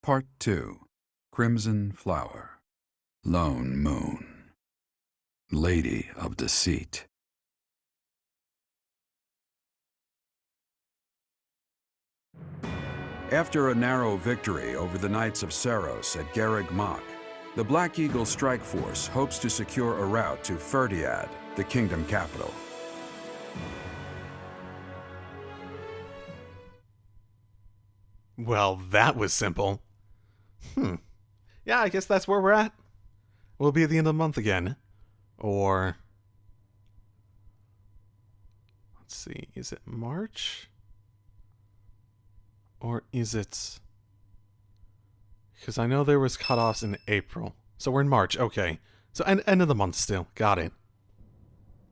Part 2. Crimson Flower. Lone Moon. Lady of Deceit. After a narrow victory over the Knights of Saros at Garreg Mach, the Black Eagle Strike Force hopes to secure a route to Ferdiad, the kingdom capital. Well, that was simple. Yeah, I guess that's where we're at. We'll be at the end of the month again. Or... let's see, is it March? Or is it... because I know there was cutoffs in April. So we're in March, okay. So end of the month still, got it.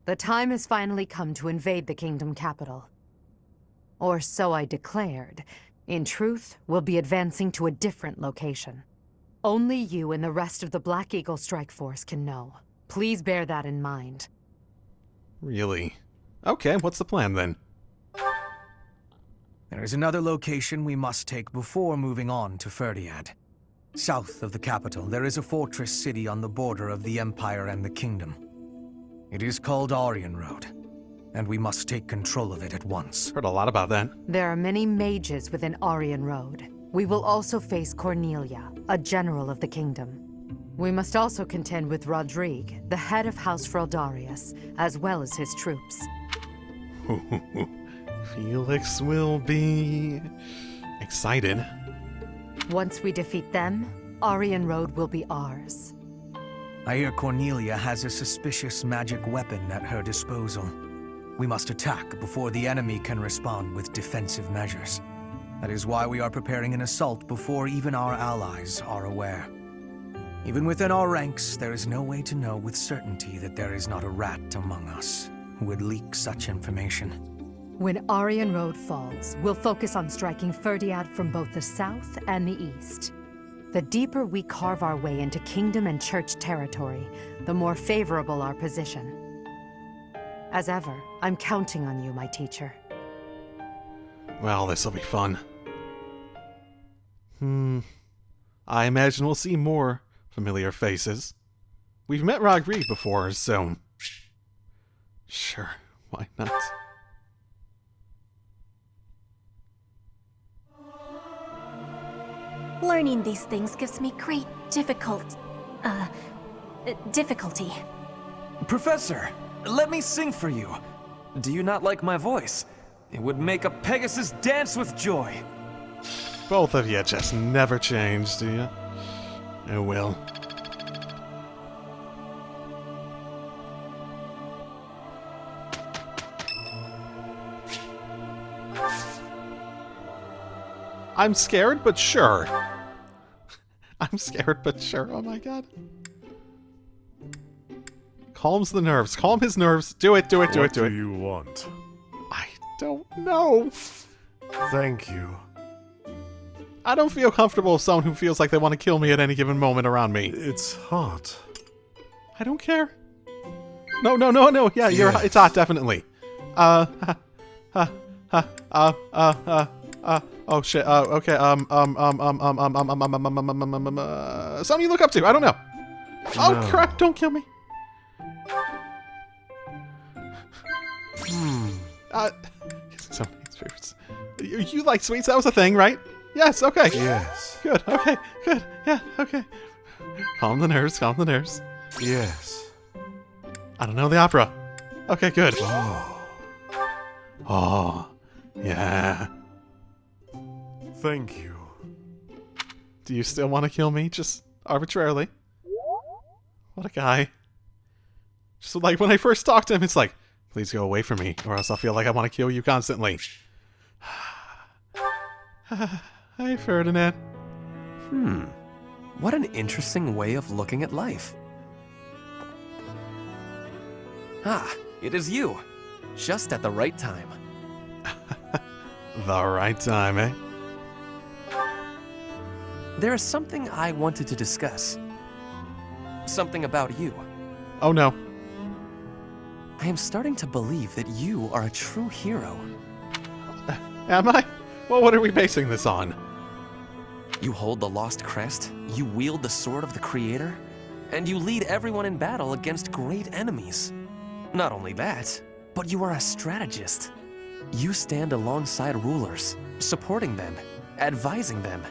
The time has finally come to invade the kingdom capital. Or so I declared. In truth, we'll be advancing to a different location. Only you and the rest of the Black Eagle Strike Force can know. Please bear that in mind. Really? Okay, what's the plan then? There is another location we must take before moving on to Ferdiad. South of the capital, there is a fortress city on the border of the Empire and the Kingdom. It is called Aryan Road, and we must take control of it at once. Heard a lot about that. There are many mages within Aryan Road. We will also face Cornelia, a general of the kingdom. We must also contend with Rodrigue, the head of House Fraldarius, as well as his troops. Felix will be... excited. Once we defeat them, Aryan Road will be ours. I hear Cornelia has a suspicious magic weapon at her disposal. We must attack before the enemy can respond with defensive measures. That is why we are preparing an assault before even our allies are aware. Even within our ranks, there is no way to know with certainty that there is not a rat among us who would leak such information. When Aryan Road falls, we'll focus on striking Ferdiad from both the south and the east. The deeper we carve our way into kingdom and church territory, the more favorable our position. As ever, I'm counting on you, my teacher. Well, this'll be fun. I imagine we'll see more familiar faces. We've met Rodrigue before, so... sure, why not? Learning these things gives me great difficulty. Professor, let me sing for you. Do you not like my voice? It would make a Pegasus dance with joy. Both of you just never change, do you? Oh well. I'm scared, but sure. I'm scared, but sure. Oh my god. Calms the nerves. Calm his nerves. Do it, do it, do it, do it. What do you want? I don't know. Thank you. I don't feel comfortable with someone who feels like they want to kill me at any given moment around me. It's hot. I don't care. No, no, no, no. Yeah, you're. It's hot, definitely. Oh shit. Okay. Something you look up to. I don't know. Oh No. crap! Don't kill me. Somebody's favorites. You like sweets? That was a thing, right? Yes. Okay. Yes. Good. Okay. Good. Yeah. Okay. Calm the nerves. Calm the nerves. Yes. I don't know the opera. Okay. Good. Oh. Oh. Yeah. Thank you. Do you still want to kill me? Just arbitrarily? What a guy. Just like when I first talked to him, it's like, please go away from me, or else I'll feel like I want to kill you constantly. Hi, Ferdinand. What an interesting way of looking at life. Ah, it is you. Just at the right time. The right time, eh? There is something I wanted to discuss. something about you. Oh no. I am starting to believe that you are a true hero. Am I? Well, what are we basing this on? You hold the Lost Crest, you wield the Sword of the Creator, and you lead everyone in battle against great enemies. Not only that, but you are a strategist. You stand alongside rulers, supporting them, advising them.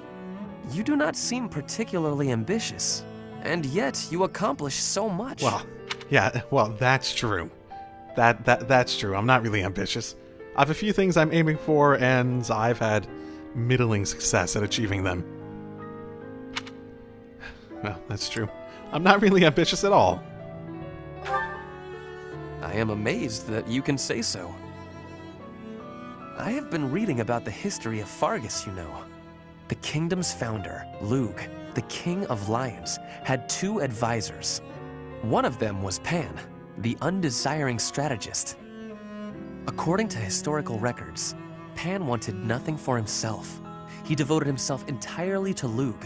You do not seem particularly ambitious, and yet you accomplish so much. Well, yeah, well, that's true. That's true. I'm not really ambitious. I have a few things I'm aiming for, and I've had middling success at achieving them. Well, that's true. I'm not really ambitious at all. I am amazed that you can say so. I have been reading about the history of Fargus, you know. The kingdom's founder, Lug, the king of lions, had 2 advisors. One of them was Pan, the undesiring strategist. According to historical records, Pan wanted nothing for himself. He devoted himself entirely to Lug.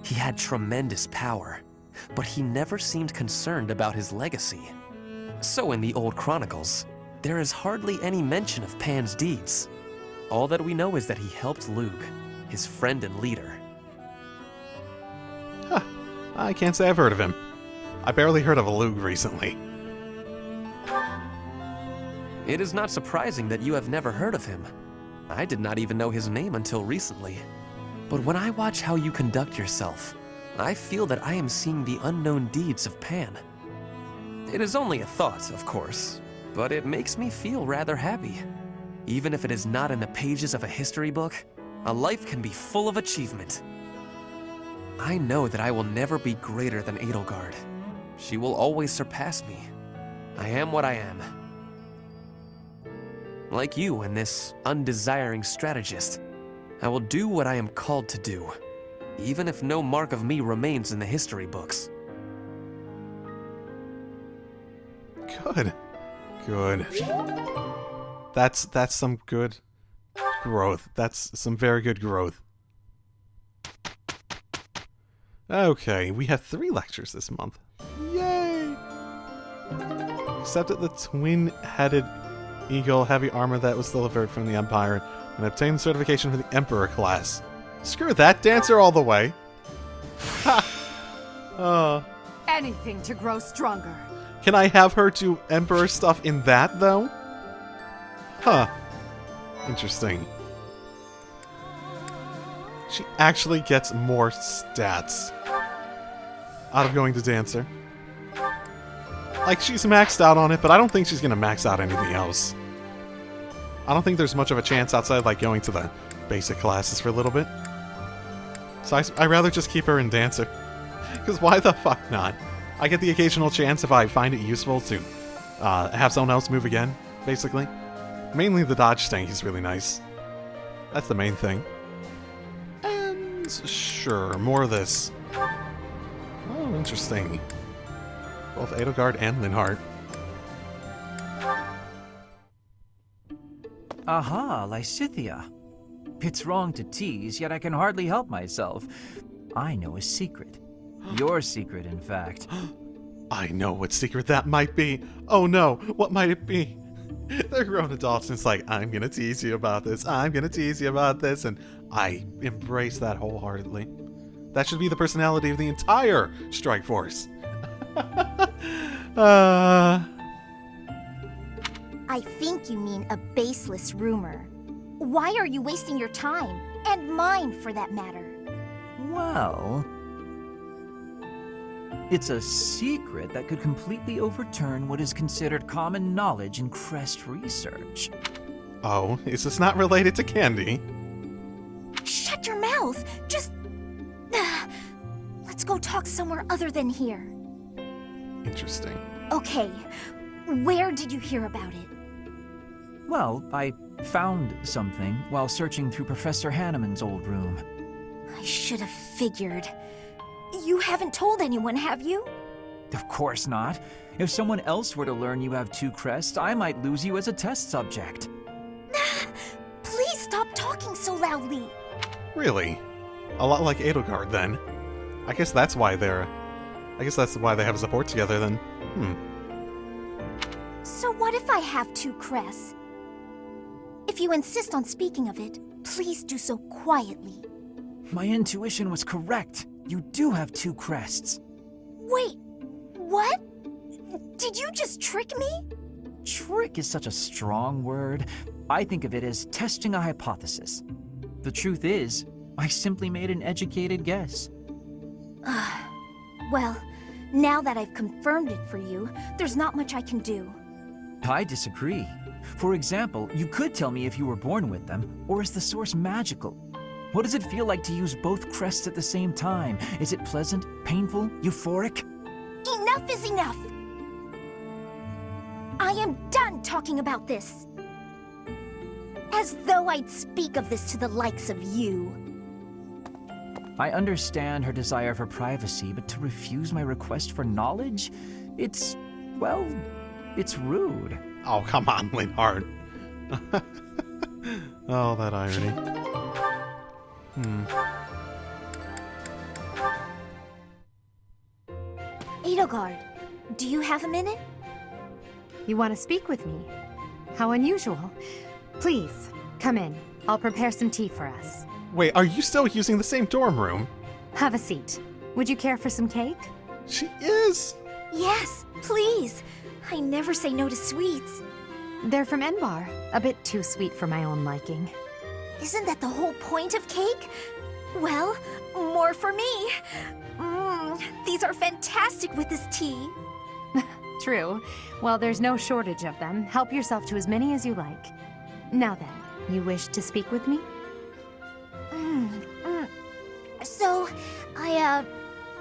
He had tremendous power, but he never seemed concerned about his legacy. So in the old chronicles, there is hardly any mention of Pan's deeds. All that we know is that he helped Lug, his friend and leader. Huh. I can't say I've heard of him. I barely heard of a Lug recently. It is not surprising that you have never heard of him. I did not even know his name until recently. But when I watch how you conduct yourself, I feel that I am seeing the unknown deeds of Pan. It is only a thought, of course, but it makes me feel rather happy. Even if it is not in the pages of a history book, a life can be full of achievement. I know that I will never be greater than Edelgard. She will always surpass me. I am what I am. Like you and this undesiring strategist, I will do what I am called to do, even if no mark of me remains in the history books. Good. Good. That's some good growth. That's some very good growth. Okay, we have 3 lectures this month. Yay! Accepted the twin-headed eagle heavy armor that was delivered from the Empire and obtained certification for the Emperor class. Screw that, Dancer all the way. Ha! Anything to grow stronger. Can I have her do Emperor stuff in that, though? Huh. Interesting. She actually gets more stats out of going to Dancer. Like, she's maxed out on it, but I don't think she's gonna max out anything else. I don't think there's much of a chance outside, like, going to the basic classes for a little bit. So I'd rather just keep her in Dancer. Because why the fuck not? I get the occasional chance if I find it useful to have someone else move again, basically. Mainly the dodge tank is really nice. That's the main thing. And sure, more of this. Oh, interesting. Both Edelgard and Linhardt. Aha, Lysithea. It's wrong to tease, yet I can hardly help myself. I know a secret. Your secret, in fact. I know what secret that might be. Oh no, what might it be? They're grown adults and it's like, I'm gonna tease you about this, I'm gonna tease you about this, and I embrace that wholeheartedly. That should be the personality of the entire Strike Force. I think you mean a baseless rumor. Why are you wasting your time? And mine, for that matter. Well, it's a secret that could completely overturn what is considered common knowledge in Crest research. Oh, is this not related to candy? Shut your mouth! Just... Let's go talk somewhere other than here. Interesting. Okay, where did you hear about it? Well, I found something while searching through Professor Hanneman's old room. I should have figured. You haven't told anyone, have you? Of course not. If someone else were to learn you have 2 crests, I might lose you as a test subject. Please stop talking so loudly. Really? A lot like Edelgard, then. I guess that's why they're I guess that's why they have support together then. So what if I have 2 crests? If you insist on speaking of it, please do so quietly. My intuition was correct. You do have 2 crests. Wait, what? Did you just trick me? Trick is such a strong word. I think of it as testing a hypothesis. The truth is, I simply made an educated guess. Well, now that I've confirmed it for you, there's not much I can do. I disagree. For example, you could tell me if you were born with them, or is the source magical? What does it feel like to use both crests at the same time? Is it pleasant, painful, euphoric? Enough is enough! I am done talking about this. As though I'd speak of this to the likes of you. I understand her desire for privacy, but to refuse my request for knowledge? It's, well, it's rude. Oh, come on, Linhardt. Oh, that irony. Edelgard, do you have a minute? You want to speak with me? How unusual. Please, come in. I'll prepare some tea for us. Wait, are you still using the same dorm room? Have a seat. Would you care for some cake? She is! Yes, please. I never say no to sweets. They're from Enbar. A bit too sweet for my own liking. Isn't that the whole point of cake? Well, more for me. These are fantastic with this tea. True. Well, there's no shortage of them. Help yourself to as many as you like. Now then, you wish to speak with me? So, I,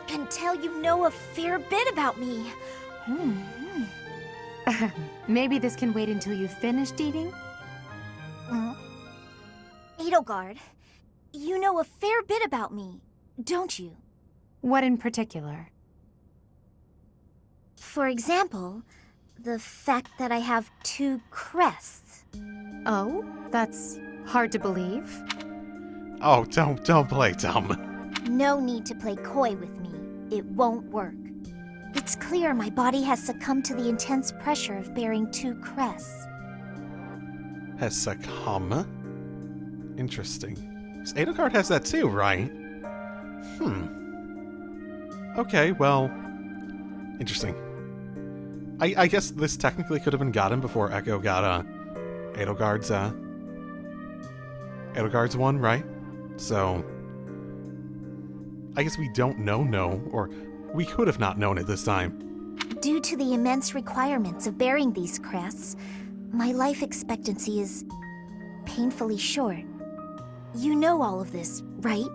can tell you know a fair bit about me. Maybe this can wait until you've finished eating? Edelgard, you know a fair bit about me, don't you? What in particular? For example, the fact that I have 2 crests. Oh, that's hard to believe. Oh, don't play dumb. No need to play coy with me. It won't work. It's clear my body has succumbed to the intense pressure of bearing 2 crests. Has succumb? Interesting. So Edelgard has that too, right? Okay, well... Interesting. I guess this technically could have been gotten before Echo got, Edelgard's one, right? So... I guess we don't know, or we could have not known it this time. Due to the immense requirements of bearing these crests, my life expectancy is painfully short. You know all of this, right?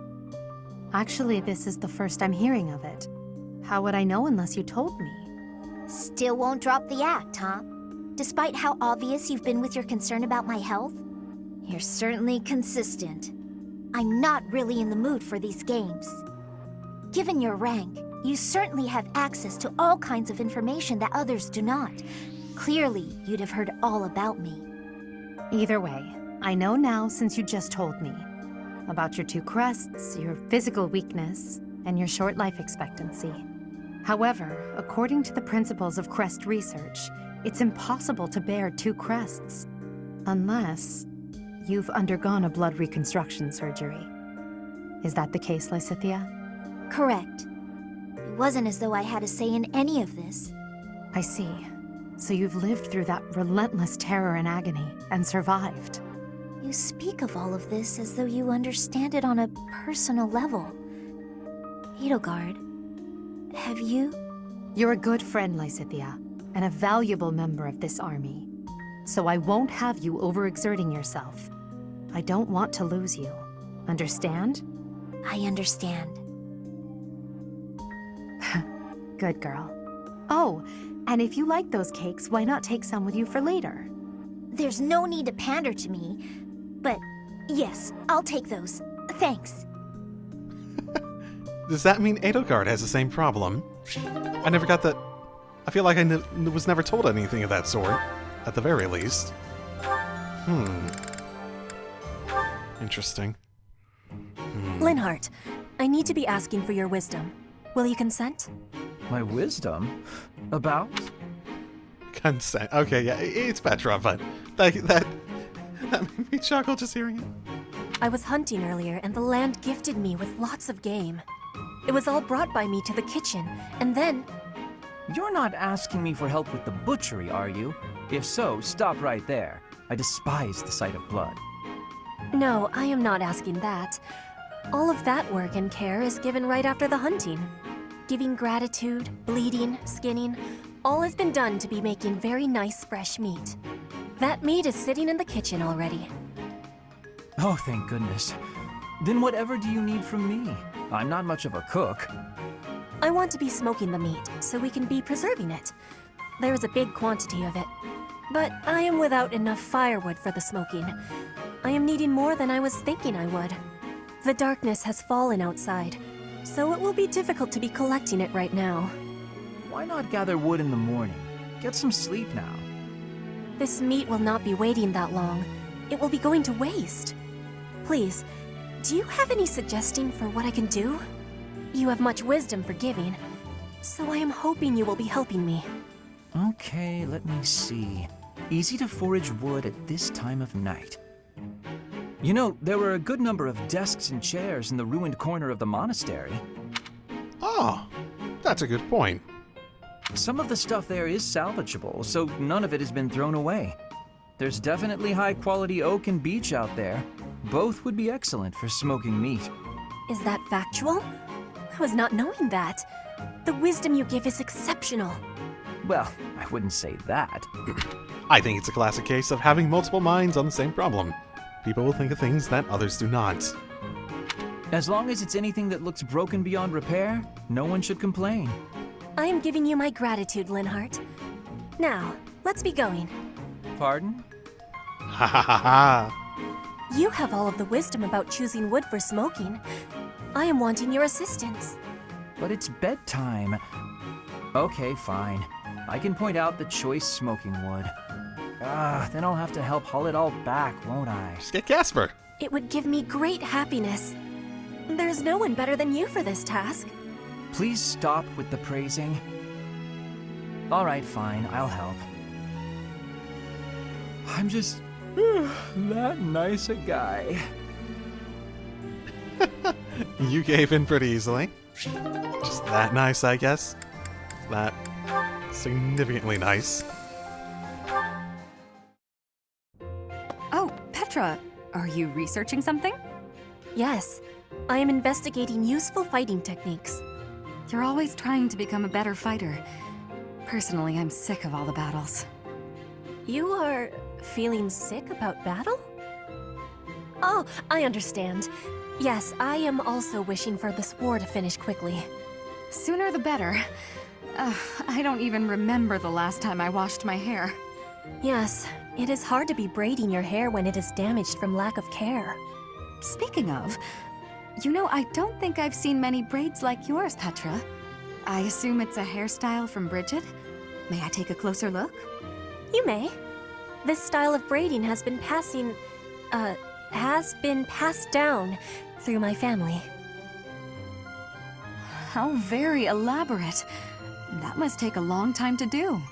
Actually, this is the first I'm hearing of it. How would I know unless you told me? Still won't drop the act, huh? Despite how obvious you've been with your concern about my health? You're certainly consistent. I'm not really in the mood for these games. Given your rank, you certainly have access to all kinds of information that others do not. Clearly, you'd have heard all about me. Either way, I know now since you just told me. About your 2 crests, your physical weakness, and your short life expectancy. However, according to the principles of crest research, it's impossible to bear 2 crests. Unless you've undergone a blood reconstruction surgery. Is that the case, Lysithea? Correct. It wasn't as though I had a say in any of this. I see. So you've lived through that relentless terror and agony, and survived. You speak of all of this as though you understand it on a personal level. Edelgard, have you? You're a good friend, Lysithea, and a valuable member of this army. So I won't have you overexerting yourself. I don't want to lose you. Understand? I understand. Good girl. Oh, and if you like those cakes, why not take some with you for later? There's no need to pander to me, but yes, I'll take those. Thanks. Does that mean Edelgard has the same problem? I never got that... I feel like I was never told anything of that sort, at the very least. Interesting. Linhardt, I need to be asking for your wisdom. Will you consent? My wisdom? About? Consent. Okay, yeah, it's Petra, but that made me chuckle just hearing it. I was hunting earlier, and the land gifted me with lots of game. It was all brought by me to the kitchen, and then... You're not asking me for help with the butchery, are you? If so, stop right there. I despise the sight of blood. No, I am not asking that. All of that work and care is given right after the hunting. Giving gratitude, bleeding, skinning, all has been done to be making very nice fresh meat. That meat is sitting in the kitchen already. Oh, thank goodness. Then whatever do you need from me? I'm not much of a cook. I want to be smoking the meat, so we can be preserving it. There is a big quantity of it. But I am without enough firewood for the smoking. I am needing more than I was thinking I would. The darkness has fallen outside, so it will be difficult to be collecting it right now. Why not gather wood in the morning? Get some sleep now. This meat will not be waiting that long. It will be going to waste. Please, do you have any suggestion for what I can do? You have much wisdom for giving, so I am hoping you will be helping me. Okay, let me see. Easy to forage wood at this time of night. You know, there were a good number of desks and chairs in the ruined corner of the monastery. Oh, that's a good point. Some of the stuff there is salvageable, so none of it has been thrown away. There's definitely high-quality oak and beech out there. Both would be excellent for smoking meat. Is that factual? I was not knowing that. The wisdom you give is exceptional. Well, I wouldn't say that. I think it's a classic case of having multiple minds on the same problem. People will think of things that others do not. As long as it's anything that looks broken beyond repair, no one should complain. I am giving you my gratitude, Linhart. Now, let's be going. Pardon? Ha ha ha ha. You have all of the wisdom about choosing wood for smoking. I am wanting your assistance. But it's bedtime. Okay, fine. I can point out the choice smoking wood. Then I'll have to help haul it all back, won't I? Just get Casper. It would give me great happiness. There's no one better than you for this task. Please stop with the praising. All right, fine, I'll help. I'm just that nice a guy. You gave in pretty easily. Just that nice, I guess. That significantly nice. Oh, Petra, are you researching something? Yes, I am investigating useful fighting techniques. You're always trying to become a better fighter. Personally, I'm sick of all the battles. You are feeling sick about battle? Oh, I understand. Yes, I am also wishing for this war to finish quickly. Sooner the better. I don't even remember the last time I washed my hair. Yes, it is hard to be braiding your hair when it is damaged from lack of care. Speaking of, you know, I don't think I've seen many braids like yours, Petra. I assume it's a hairstyle from Bridget? May I take a closer look? You may. This style of braiding has been passed down through my family. How very elaborate. That must take a long time to do.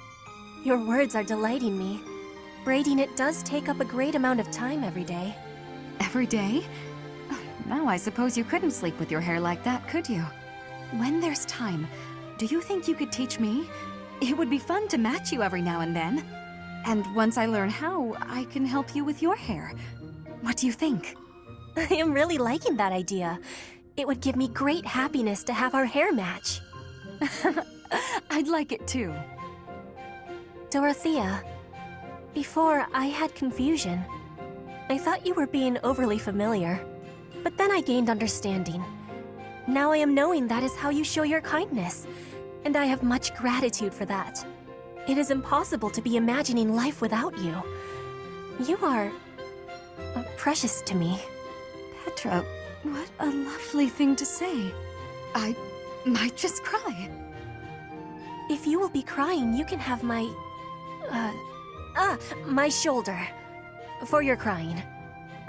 Your words are delighting me. Braiding it does take up a great amount of time every day. Every day? Now I suppose you couldn't sleep with your hair like that, could you? When there's time, do you think you could teach me? It would be fun to match you every now and then. And once I learn how, I can help you with your hair. What do you think? I am really liking that idea. It would give me great happiness to have our hair match. I'd like it too. Dorothea, before I had confusion. I thought you were being overly familiar, but then I gained understanding. Now I am knowing that is how you show your kindness, and I have much gratitude for that. It is impossible to be imagining life without you. You are precious to me. Petra, what a lovely thing to say. I might just cry. If you will be crying, you can have my shoulder. For your crying.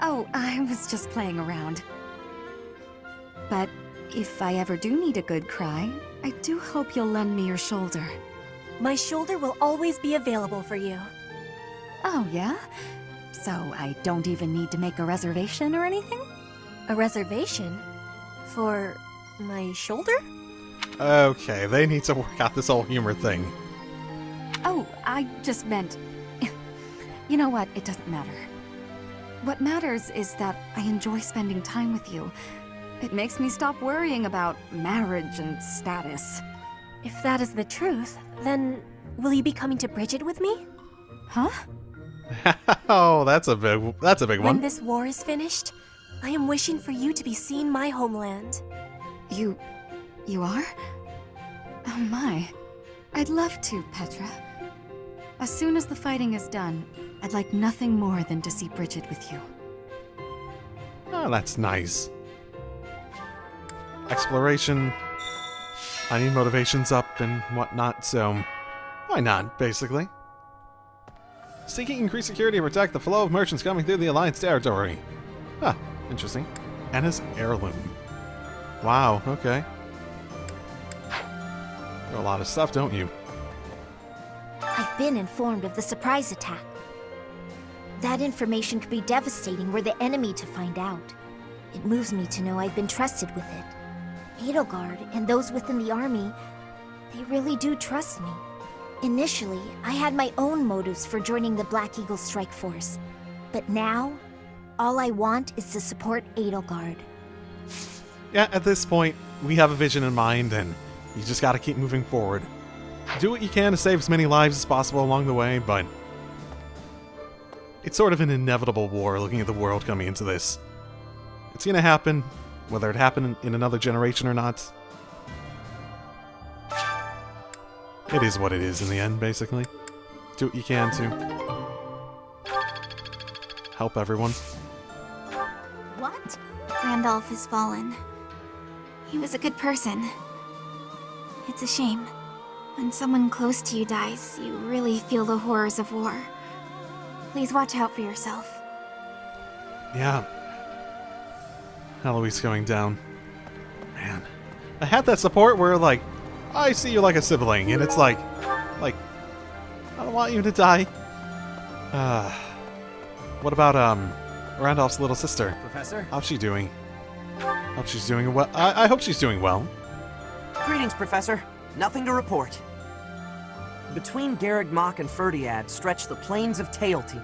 Oh, I was just playing around. But if I ever do need a good cry, I do hope you'll lend me your shoulder. My shoulder will always be available for you. Oh, yeah? So I don't even need to make a reservation or anything? A reservation? For my shoulder? Okay, they need to work out this whole humor thing. Oh, I just meant... You know what? It doesn't matter. What matters is that I enjoy spending time with you. It makes me stop worrying about marriage and status. If that is the truth, then will you be coming to Bridget with me? Huh? Oh, that's a big When one. this war is finished, I am wishing for you to be seeing my homeland. You are? Oh my. I'd love to, Petra. As soon as the fighting is done, I'd like nothing more than to see Bridget with you. Oh, that's nice. Exploration. I need motivations up and whatnot, so why not, basically? Seeking increased security to protect the flow of merchants coming through the Alliance territory. Huh, interesting. Anna's heirloom. Wow, okay. You know a lot of stuff, don't you? I've been informed of the surprise attack. That information could be devastating were the enemy to find out. It moves me to know I've been trusted with it. Edelgard and those within the army, they really do trust me. Initially, I had my own motives for joining the Black Eagle Strike Force. But now, all I want is to support Edelgard. Yeah, at this point, we have a vision in mind, and you just gotta keep moving forward. Do what you can to save as many lives as possible along the way, but it's sort of an inevitable war looking at the world coming into this. It's gonna happen, whether it happened in another generation or not. It is what it is in the end, basically. Do what you can to help everyone. What? Randolph has fallen. He was a good person. It's a shame. When someone close to you dies, you really feel the horrors of war. Please watch out for yourself. Yeah. Eloise going down. Man. I had that support where, like, I see you like a sibling, and it's like, I don't want you to die. What about, Randolph's little sister? Professor? How's she doing? Hope she's doing well. I hope she's doing well. Greetings, Professor. Nothing to report. Between Garreg Mach and Ferdiad stretch the plains of Teal'c.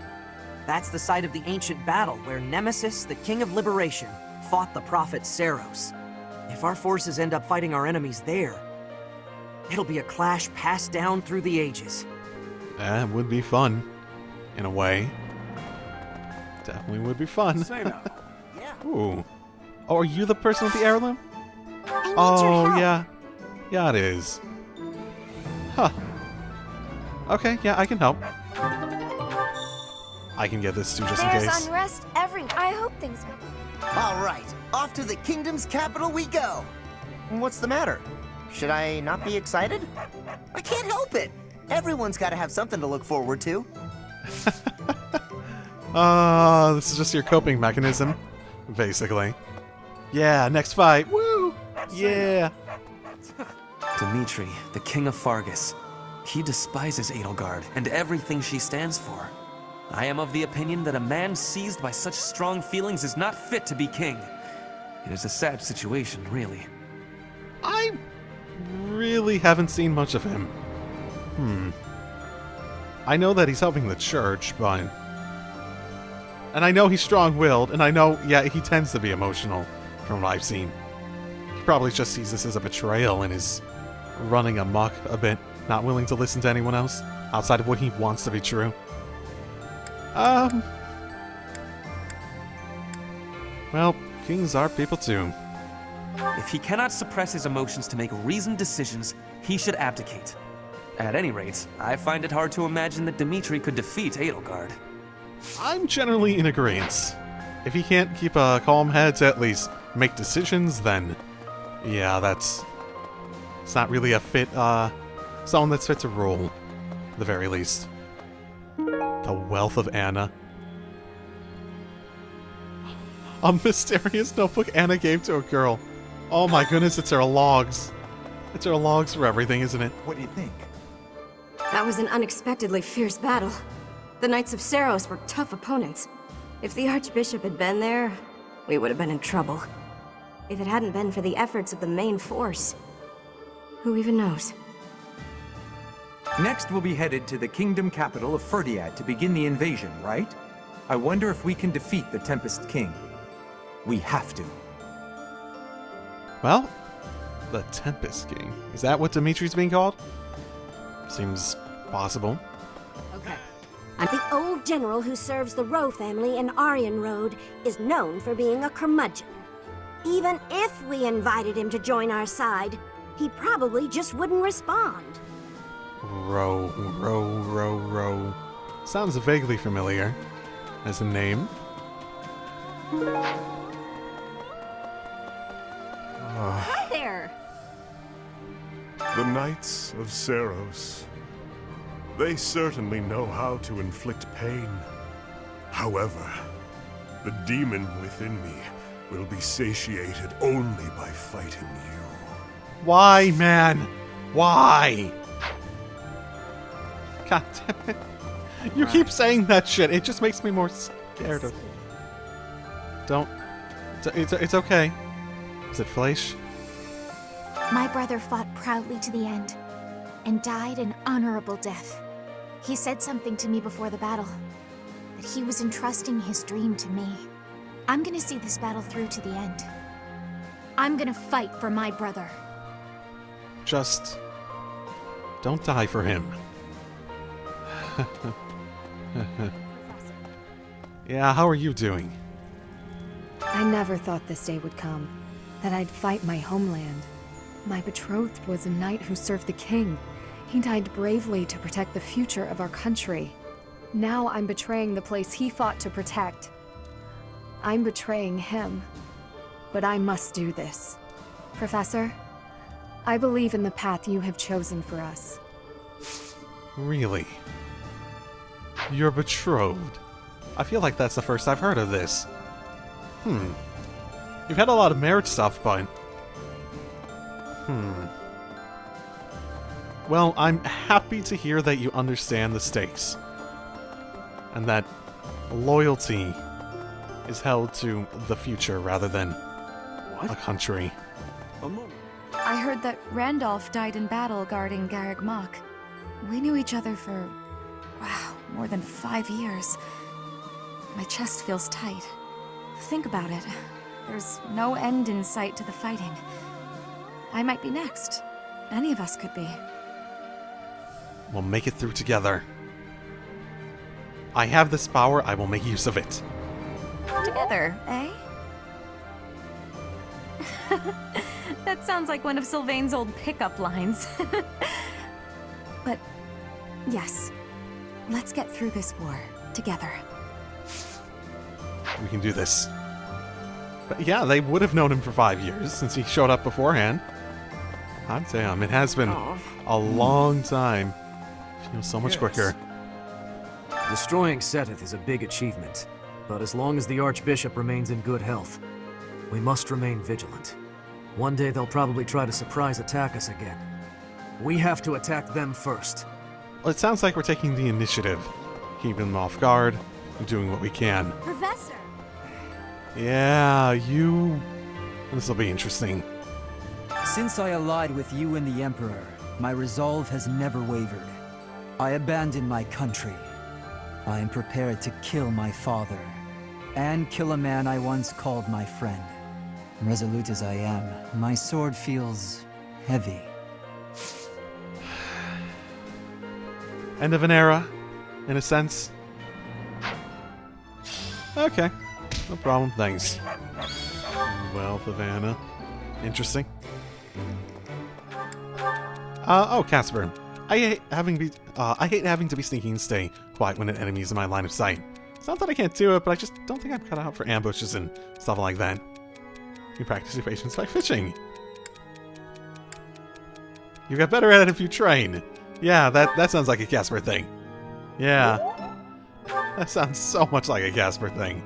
That's the site of the ancient battle where Nemesis, the King of Liberation, fought the prophet Saros. If our forces end up fighting our enemies there, it'll be a clash passed down through the ages. It would be fun, in a way. Definitely would be fun. Yeah. Ooh. Oh, are you the person with the heirloom? I need your Oh, help. yeah. Yeah, it is. Huh. Okay, yeah, I can help. I can get this too, just in There's case. unrest everywhere. I hope things go. All right, off to the kingdom's capital we go. What's the matter? Should I not be excited? I can't help it. Everyone's got to have something to look forward to. This is just your coping mechanism, basically. Yeah, next fight. Woo! Yeah. Dimitri, the King of Fargus. He despises Edelgard and everything she stands for. I am of the opinion that a man seized by such strong feelings is not fit to be king. It is a sad situation, really. I really haven't seen much of him. I know that he's helping the church, but... And I know he's strong-willed, and I know, yeah, he tends to be emotional, from what I've seen. He probably just sees this as a betrayal and is running amok a bit, not willing to listen to anyone else, outside of what he wants to be true. Well, kings are people too. If he cannot suppress his emotions to make reasoned decisions, he should abdicate. At any rate, I find it hard to imagine that Dimitri could defeat Edelgard. I'm generally in agreement. If he can't keep a calm head to at least make decisions, then yeah, it's not really a fit, someone that's fit to rule, at the very least. The wealth of Anna. A mysterious notebook Anna gave to a girl. Oh my goodness, it's her logs. It's our logs for everything, isn't it? What do you think? That was an unexpectedly fierce battle. The Knights of Seiros were tough opponents. If the Archbishop had been there, we would have been in trouble. If it hadn't been for the efforts of the main force, who even knows? Next, we'll be headed to the kingdom capital of Ferdiad to begin the invasion, right? I wonder if we can defeat the Tempest King. We have to. Well, the Tempest King. Is that what Dimitri's being called? Seems possible. Okay. The old general who serves the Rowe family in Aryan Road is known for being a curmudgeon. Even if we invited him to join our side, he probably just wouldn't respond. Row. Sounds vaguely familiar as a name. Hi there! The Knights of Seiros. They certainly know how to inflict pain. However, the demon within me will be satiated only by fighting you. Why, man? Why? God damn it. You keep saying that shit. It just makes me more scared of... Don't... It's okay. Is it Fleisch? My brother fought proudly to the end, and died an honorable death. He said something to me before the battle, that he was entrusting his dream to me. I'm gonna see this battle through to the end. I'm gonna fight for my brother. Just... don't die for him. Yeah, how are you doing? I never thought this day would come, that I'd fight my homeland. My betrothed was a knight who served the king. He died bravely to protect the future of our country. Now I'm betraying the place he fought to protect. I'm betraying him. But I must do this. Professor, I believe in the path you have chosen for us. Really? You're betrothed? I feel like that's the first I've heard of this. You've had a lot of marriage stuff, but... Well, I'm happy to hear that you understand the stakes. And that loyalty is held to the future rather than a country. I heard that Randolph died in battle guarding Garreg Mach. We knew each other for, wow, more than 5 years. My chest feels tight. Think about it. There's no end in sight to the fighting. I might be next. Any of us could be. We'll make it through together. I have this power, I will make use of it. Together, eh? That sounds like one of Sylvain's old pickup lines. But, yes. Let's get through this war, together. We can do this. But yeah, they would have known him for 5 years, since he showed up beforehand. I'd say it has been a long time. Feels so much quicker. Destroying Seteth is a big achievement, but as long as the Archbishop remains in good health, we must remain vigilant. One day they'll probably try to surprise attack us again. We have to attack them first. Well, it sounds like we're taking the initiative. Keeping them off guard, and doing what we can. Professor! Yeah, you... This will be interesting. Since I allied with you and the Emperor, my resolve has never wavered. I abandoned my country. I am prepared to kill my father, and kill a man I once called my friend. Resolute as I am, my sword feels heavy. End of an era, in a sense. Okay, no problem, thanks. Wealth of Anna. Interesting. Oh, Casper. I hate having to be sneaking and stay quiet when an enemy is in my line of sight. It's not that I can't do it, but I just don't think I'm cut out for ambushes and stuff like that. You practice your patience by fishing. You get better at it if you train. Yeah, that sounds like a Casper thing. Yeah. That sounds so much like a Casper thing.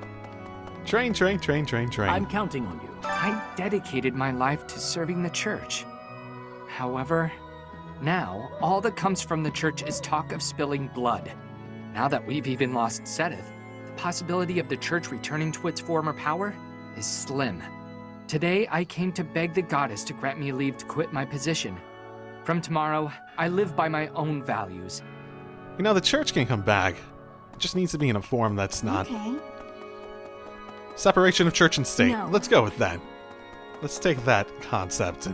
Train. I'm counting on you. I dedicated my life to serving the church. However, now, all that comes from the church is talk of spilling blood. Now that we've even lost Seteth, the possibility of the church returning to its former power is slim. Today, I came to beg the goddess to grant me leave to quit my position. From tomorrow, I live by my own values. You know, the church can come back. It just needs to be in a form that's not... Okay. Separation of church and state. No. Let's go with that. Let's take that concept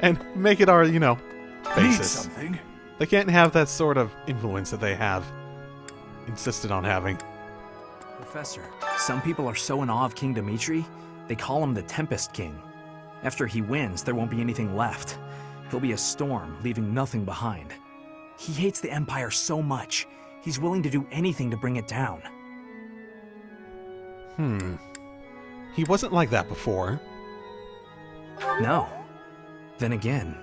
and make it our, you know, basis. Need something? They can't have that sort of influence that they have insisted on having. Professor, some people are so in awe of King Dimitri, they call him the Tempest King. After he wins, there won't be anything left. He'll be a storm, leaving nothing behind. He hates the Empire so much, he's willing to do anything to bring it down. He wasn't like that before. No. Then again,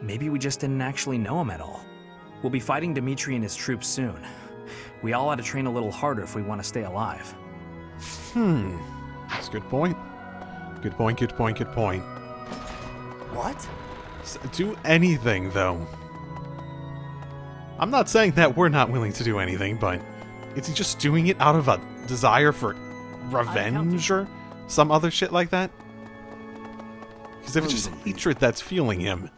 maybe we just didn't actually know him at all. We'll be fighting Dimitri and his troops soon. We all ought to train a little harder if we want to stay alive. That's a good point. Good point, good point, good point. What? Do anything, though. I'm not saying that we're not willing to do anything, but is he just doing it out of a desire for revenge or some other shit like that? Because if it's just hatred that's fueling him,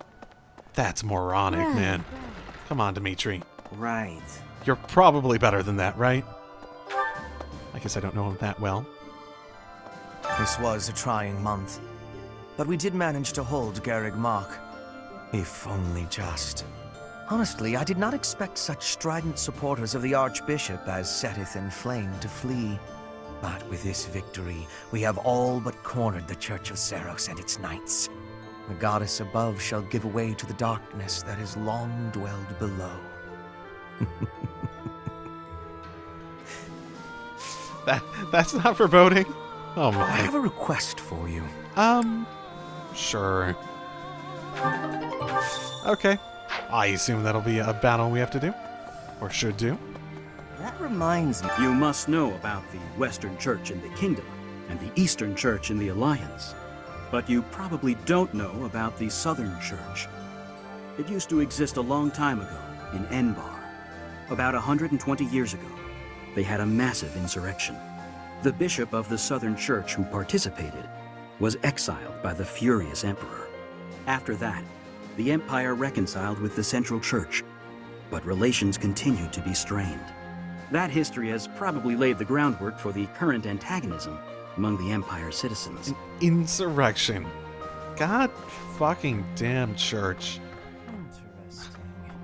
that's moronic, man. Come on, Dimitri. Right. You're probably better than that, right? I guess I don't know him that well. This was a trying month, but we did manage to hold Garreg Mach. If only just. Honestly, I did not expect such strident supporters of the Archbishop as Seteth and Flame to flee. But with this victory, we have all but cornered the Church of Seros and its knights. The goddess above shall give way to the darkness that has long dwelled below. That's not foreboding. Oh my. I have a request for you. Sure. Okay. I assume that'll be a battle we have to do. Or should do. That reminds me. You must know about the Western Church in the Kingdom and the Eastern Church in the Alliance. But you probably don't know about the Southern Church. It used to exist a long time ago in Enbar. About 120 years ago, they had a massive insurrection. The bishop of the Southern Church who participated was exiled by the furious emperor. After that, the empire reconciled with the Central Church, but relations continued to be strained. That history has probably laid the groundwork for the current antagonism among the Empire's citizens. An insurrection. God fucking damn church.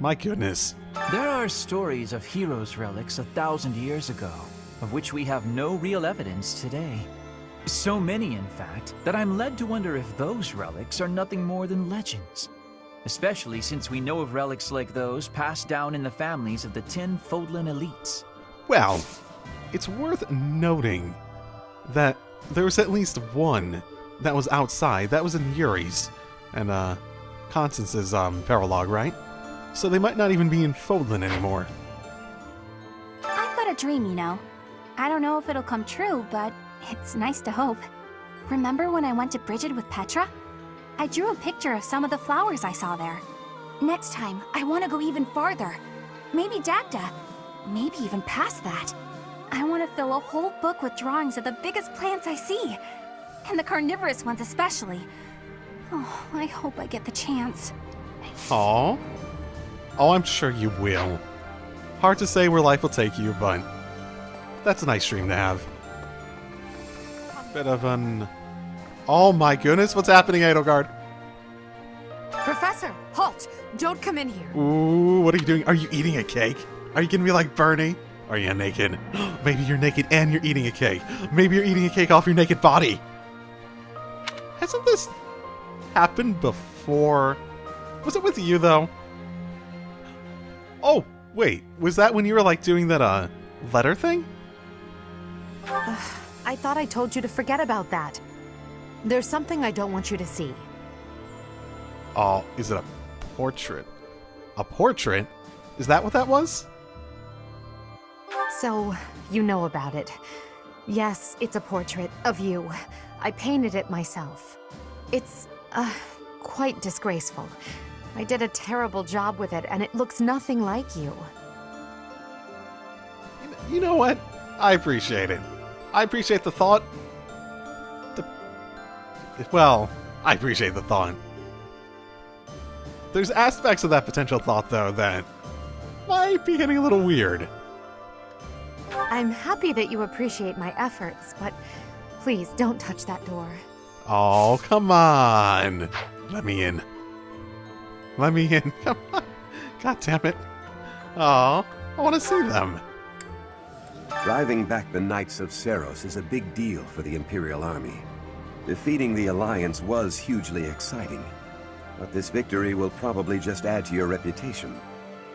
My goodness. There are stories of heroes' relics 1,000 years ago, of which we have no real evidence today. So many, in fact, that I'm led to wonder if those relics are nothing more than legends. Especially since we know of relics like those passed down in the families of the 10 Fodlan elites. Well, it's worth noting that there was at least one that was outside. That was in Yuri's and Constance's paralog, right? So they might not even be in Fodlan anymore. I've got a dream, you know. I don't know if it'll come true, but it's nice to hope. Remember when I went to Brigid with Petra? I drew a picture of some of the flowers I saw there. Next time, I want to go even farther. Maybe Dagda. Maybe even past that. I want to fill a whole book with drawings of the biggest plants I see. And the carnivorous ones especially. Oh, I hope I get the chance. Aww. Oh, I'm sure you will. Hard to say where life will take you, but that's a nice dream to have. Bit of an... Oh my goodness, what's happening, Edelgard? Professor, halt! Don't come in here. Ooh, what are you doing? Are you eating a cake? Are you gonna be like Bernie? Are you naked? Maybe you're naked and you're eating a cake. Maybe you're eating a cake off your naked body. Hasn't this happened before? Was it with you, though? Oh, wait. Was that when you were, like, doing that, letter thing? I thought I told you to forget about that. There's something I don't want you to see. Oh, is it a portrait? A portrait? Is that what that was? So, you know about it. Yes, it's a portrait of you. I painted it myself. It's, quite disgraceful. I did a terrible job with it, and it looks nothing like you. You know what? I appreciate it. I appreciate the thought. Well, I appreciate the thought. There's aspects of that potential thought, though, that might be getting a little weird. I'm happy that you appreciate my efforts, but please don't touch that door. Oh, come on. Let me in. Let me in. Come on. God damn it. Oh, I want to see them. Driving back the Knights of Seros is a big deal for the Imperial Army. Defeating the Alliance was hugely exciting, but this victory will probably just add to your reputation.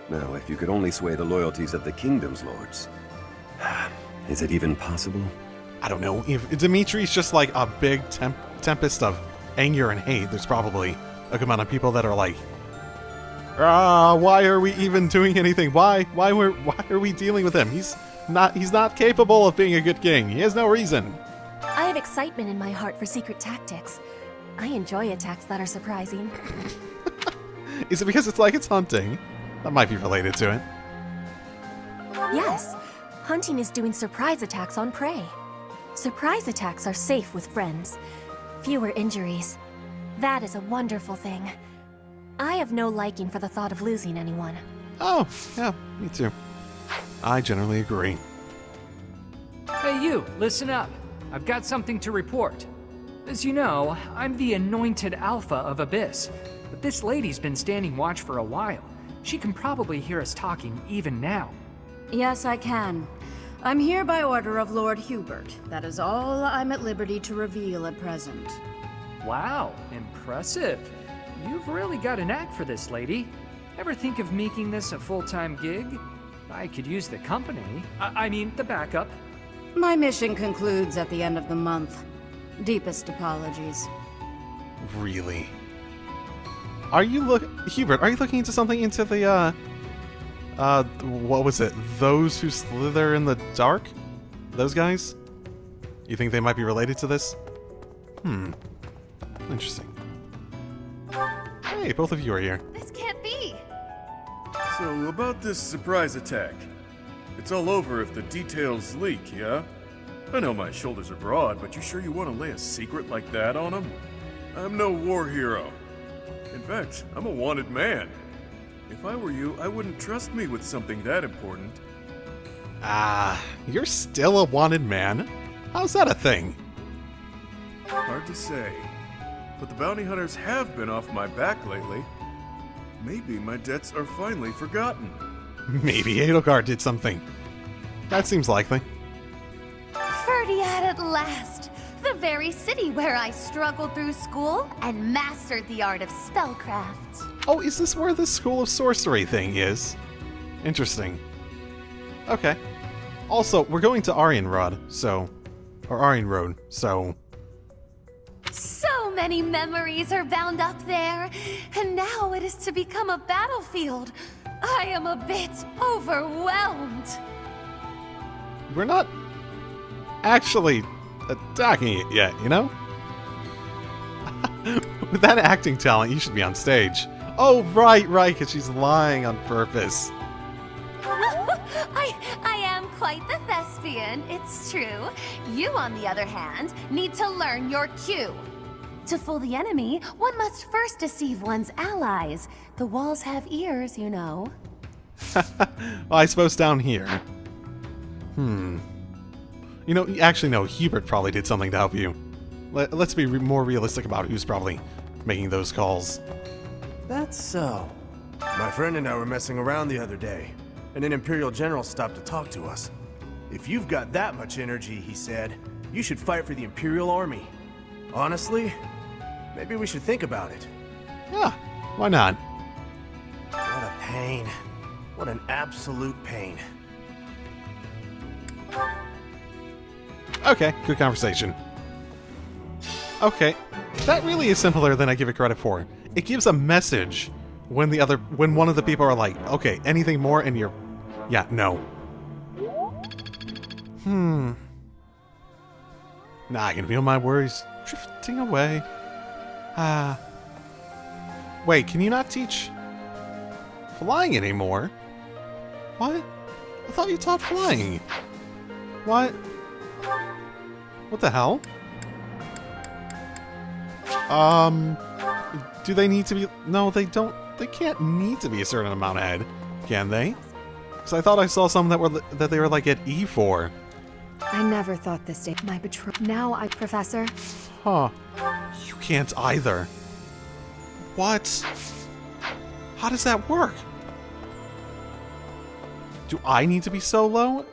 Now, if you could only sway the loyalties of the Kingdom's lords. Is it even possible? I don't know. If Dimitri's just like a big tempest of anger and hate, there's probably a good amount of people that are like, why are we even doing anything? Why are we dealing with him? He's not capable of being a good king. He has no reason. I have excitement in my heart for secret tactics. I enjoy attacks that are surprising. Is it because it's hunting? That might be related to it. Yes, hunting is doing surprise attacks on prey. Surprise attacks are safe with friends. Fewer injuries. That is a wonderful thing. I have no liking for the thought of losing anyone. Oh, yeah, me too. I generally agree. Hey you, listen up. I've got something to report. As you know, I'm the anointed alpha of Abyss, but this lady's been standing watch for a while. She can probably hear us talking even now. Yes, I can. I'm here by order of Lord Hubert. That is all I'm at liberty to reveal at present. Wow, impressive. You've really got a knack for this, lady. Ever think of making this a full-time gig? I could use the company. I mean, the backup. My mission concludes at the end of the month. Deepest apologies. Really? Hubert, are you looking into something into the, what was it? Those who slither in the dark? Those guys? You think they might be related to this? Interesting. Hey, both of you are here. This can't be! So, about this surprise attack. It's all over if the details leak, yeah? I know my shoulders are broad, but you sure you want to lay a secret like that on them? I'm no war hero. In fact, I'm a wanted man. If I were you, I wouldn't trust me with something that important. You're still a wanted man? How's that a thing? Hard to say. But the bounty hunters have been off my back lately. Maybe my debts are finally forgotten. Maybe Edelgard did something. That seems likely. Ferdiad at last! The very city where I struggled through school and mastered the art of spellcraft. Oh, is this where the School of Sorcery thing is? Interesting. Okay. Also, we're going to Arianrod, so... Or Arianrod, so... So many memories are bound up there, and now it is to become a battlefield. I am a bit overwhelmed. We're not actually attacking it yet, you know? With that acting talent, you should be on stage. Oh, right, because she's lying on purpose. I am quite the thespian, it's true. You, on the other hand, need to learn your cue. To fool the enemy, one must first deceive one's allies. The walls have ears, you know. Well, I suppose down here. You know, actually, no, Hubert probably did something to help you. Let's be more realistic about who's probably making those calls. That's so. My friend and I were messing around the other day, and an Imperial General stopped to talk to us. If you've got that much energy, he said, you should fight for the Imperial Army. Honestly, maybe we should think about it. Yeah, why not? What a pain. What an absolute pain. Okay, good conversation. Okay, that really is simpler than I give it credit for. It gives a message when one of the people are like, okay, anything more, and you're, yeah, no. Nah, I can feel my worries drifting away. Wait, can you not teach flying anymore? What? I thought you taught flying. What? What the hell? Do they need to be... No, they don't... They can't need to be a certain amount ahead, can they? Because I thought I saw some that they were like at E4. I never thought this day my betrothed. Now Professor. Huh. You can't either. What? How does that work? Do I need to be so low?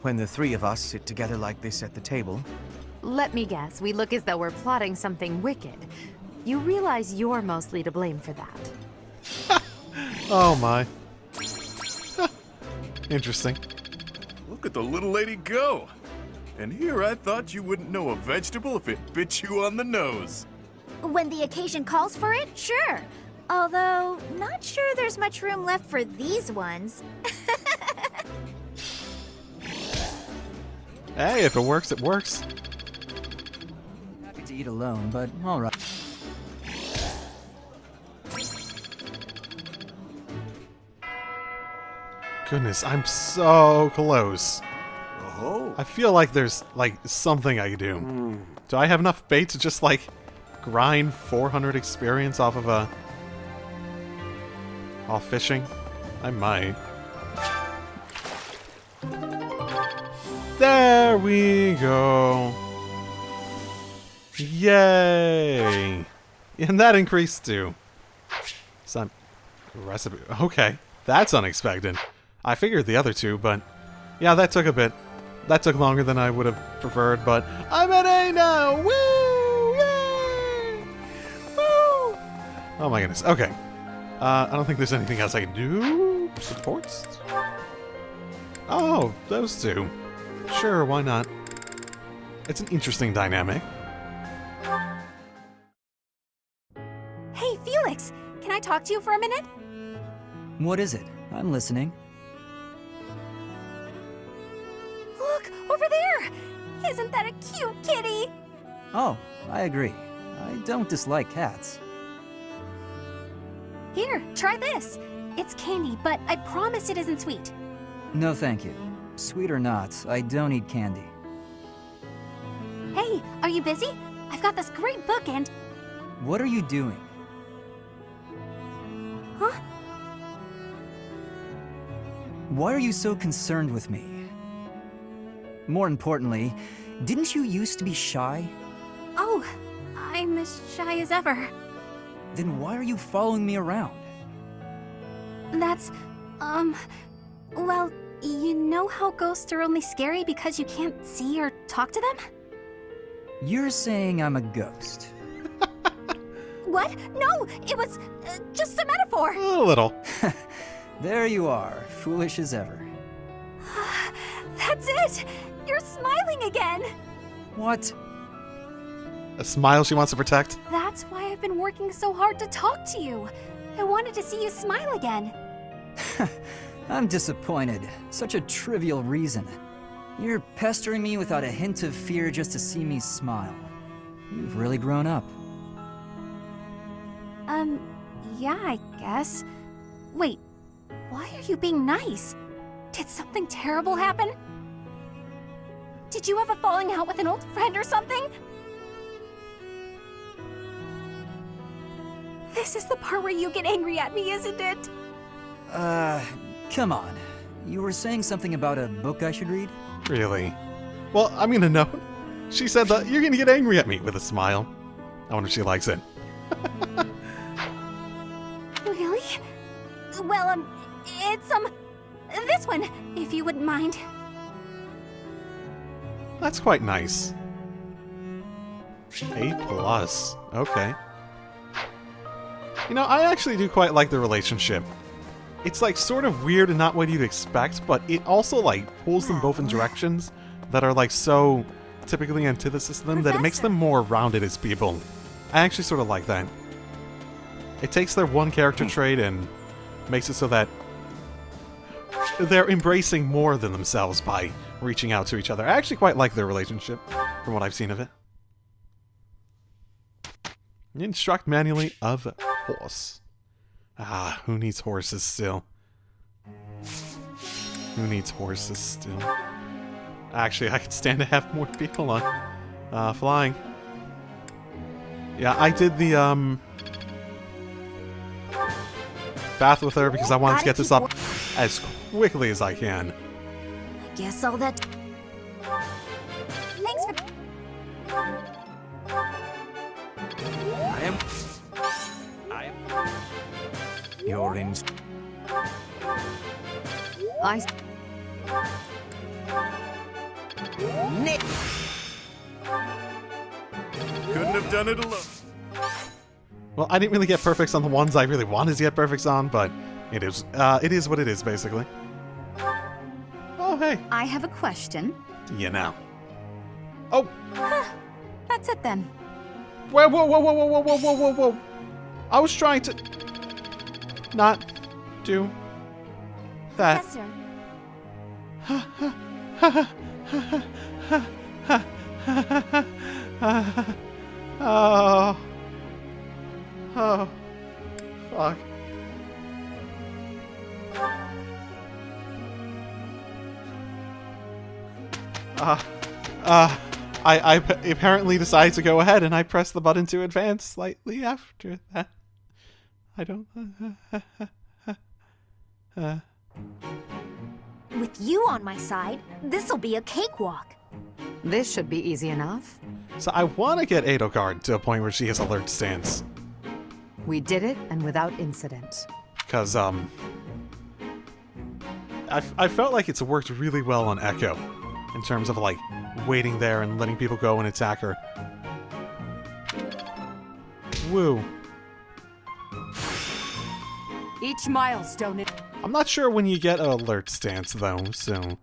When the three of us sit together like this at the table, Let me guess, we look as though we're plotting something wicked. You realize you're mostly to blame for that. Oh my. Interesting. Look at the little lady go. And here I thought you wouldn't know a vegetable if it bit you on the nose. When the occasion calls for it, sure. Although, not sure there's much room left for these ones. Hey, if it works, it works. Happy to eat alone, but alright. Goodness, I'm so close. Oh. I feel like there's, like, something I can do. Do I have enough bait to just, like, grind 400 experience off of off fishing? I might. There we go. Yay! And that increased too. Some recipe. Okay, that's unexpected. I figured the other two, but yeah, that took a bit. That took longer than I would have preferred, but I'm at A now! Woo! Yay! Woo! Oh my goodness. Okay. I don't think there's anything else I can do. Supports? Oh, those two. Sure, why not? It's an interesting dynamic. Hey, Felix! Can I talk to you for a minute? What is it? I'm listening. Look, over there! Isn't that a cute kitty? Oh, I agree. I don't dislike cats. Here, try this. It's candy, but I promise it isn't sweet. No, thank you. Sweet or not, I don't eat candy. Hey, are you busy? I've got this great book and... What are you doing? Huh? Why are you so concerned with me? More importantly, didn't you used to be shy? Oh, I'm as shy as ever. Then why are you following me around? That's, well, you know how ghosts are only scary because you can't see or talk to them? You're saying I'm a ghost. What? No, it was just a metaphor. A little. There you are, foolish as ever. That's it! You're smiling again! What? A smile she wants to protect? That's why I've been working so hard to talk to you. I wanted to see you smile again. I'm disappointed. Such a trivial reason. You're pestering me without a hint of fear just to see me smile. You've really grown up. Yeah, I guess. Wait, why are you being nice? Did something terrible happen? Did you have a falling out with an old friend or something? This is the part where you get angry at me, isn't it? Come on. You were saying something about a book I should read? Really? Well, I'm gonna note. She said that you're gonna get angry at me with a smile. I wonder if she likes it. Really? Well, it's, this one, if you wouldn't mind. That's quite nice. A+. Okay. You know, I actually do quite like the relationship. It's like sort of weird and not what you'd expect, but it also like pulls them both in directions that are like so typically antithesis to them that it makes them more rounded as people. I actually sort of like that. It takes their one character trait and makes it so that they're embracing more than themselves by reaching out to each other. I actually quite like their relationship from what I've seen of it. Instruct manually of horse. Ah, who needs horses still? Who needs horses still? Actually, I could stand to have more people on. Flying. Yeah, I did the, bath with her because I wanted to get this up as quickly as I can. I guess all that... Thanks for... I am... You're in... Nick! Couldn't have done it alone. Well, I didn't really get perfects on the ones I really wanted to get perfects on, but it is what it is, basically. Oh, hey. I have a question. You know. Oh! That's it then. Whoa, whoa, whoa, whoa, whoa, whoa, whoa, whoa, whoa, whoa. I was trying to... not do... that. Professor. Oh. Oh. Fuck. I apparently decided to go ahead and I pressed the button to advance slightly after that. I don't... With you on my side, this'll be a cakewalk. This should be easy enough. So I want to get Edelgard to a point where she has alert stance. We did it, and without incident. Because, I felt like it's worked really well on Echo. In terms of, like, waiting there and letting people go and attack her. Woo. Each milestone... I'm not sure when you get an alert stance, though, so...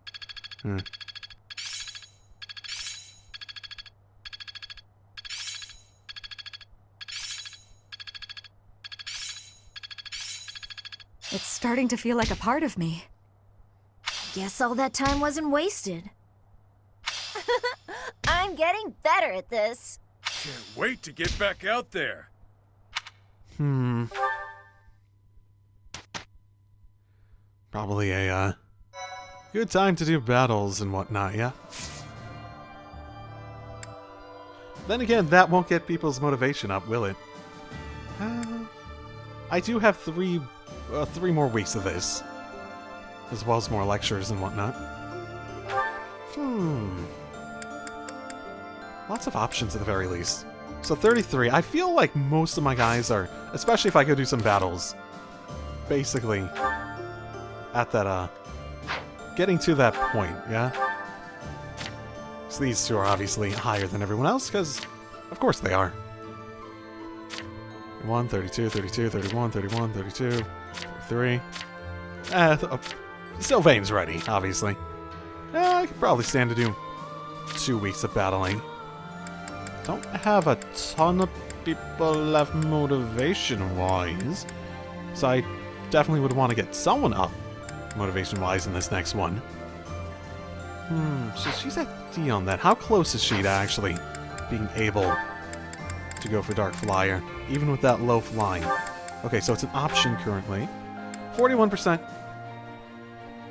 It's starting to feel like a part of me. Guess all that time wasn't wasted. I'm getting better at this. Can't wait to get back out there. Probably a, good time to do battles and whatnot, yeah? Then again, that won't get people's motivation up, will it? I do have three more weeks of this. As well as more lectures and whatnot. Lots of options at the very least. So 33, I feel like most of my guys are, especially if I go do some battles, basically at that, getting to that point, yeah? So these two are obviously higher than everyone else, because of course they are. 31, 32, 32, 31, 31, 32, 33. Sylvain's ready, obviously. I could probably stand to do 2 weeks of battling. Don't have a ton of people left motivation-wise. So I definitely would want to get someone up motivation-wise in this next one. So she's at D on that. How close is she to actually being able to go for Dark Flyer, even with that low flying? Okay, so it's an option currently. 41%.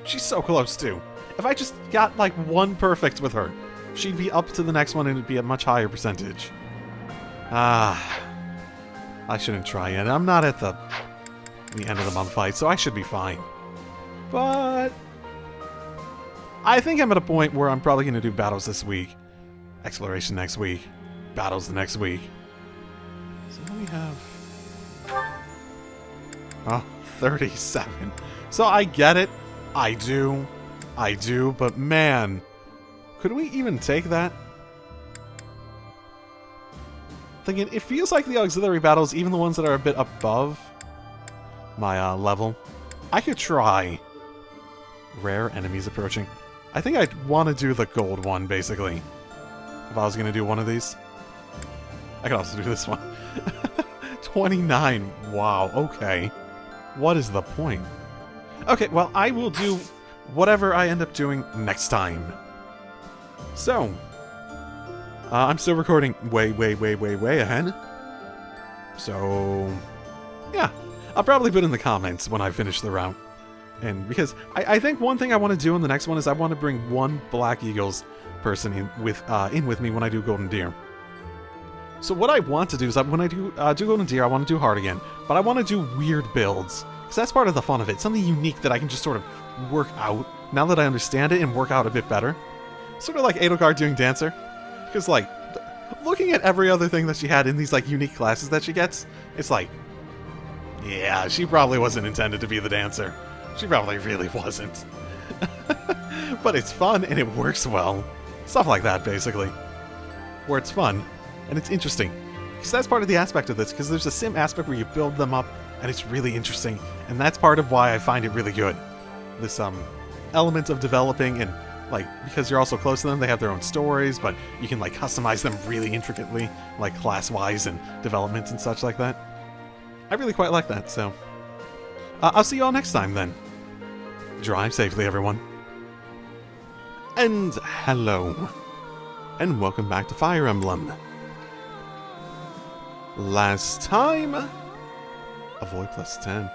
She's so close, too. If I just got, like, one perfect with her, she'd be up to the next one and it'd be a much higher percentage. I shouldn't try yet. I'm not at the end of the month fight, so I should be fine. But I think I'm at a point where I'm probably going to do battles this week. Exploration next week. Battles the next week. So what do we have? 37. So I get it. I do, but man, could we even take that? Thinking, it feels like the auxiliary battles, even the ones that are a bit above my level, I could try. Rare enemies approaching. I think I'd want to do the gold one, basically. If I was going to do one of these. I could also do this one. 29. Wow, okay. What is the point? Okay, well, I will do whatever I end up doing next time. So, I'm still recording way ahead. So, yeah. I'll probably put in the comments when I finish the route. And because I think one thing I want to do in the next one is I want to bring one Black Eagles person in with me when I do Golden Deer. So what I want to do is when I do Golden Deer, I want to do hard again, but I want to do weird builds because that's part of the fun of it. Something unique that I can just sort of work out now that I understand it and work out a bit better. Sort of like Edelgard doing Dancer, because like looking at every other thing that she had in these like unique classes that she gets, it's like, yeah, she probably wasn't intended to be the Dancer. She probably really wasn't. But it's fun and it works well. Stuff like that, basically. Where it's fun and it's interesting. Because that's part of the aspect of this, because there's a sim aspect where you build them up and it's really interesting. And that's part of why I find it really good. This element of developing and like, because you're also close to them, they have their own stories, but you can like customize them really intricately, like class-wise and development and such like that. I really quite like that, so I'll see you all next time then. Drive safely, everyone. And hello. And welcome back to Fire Emblem. Last time... Avoid plus 10.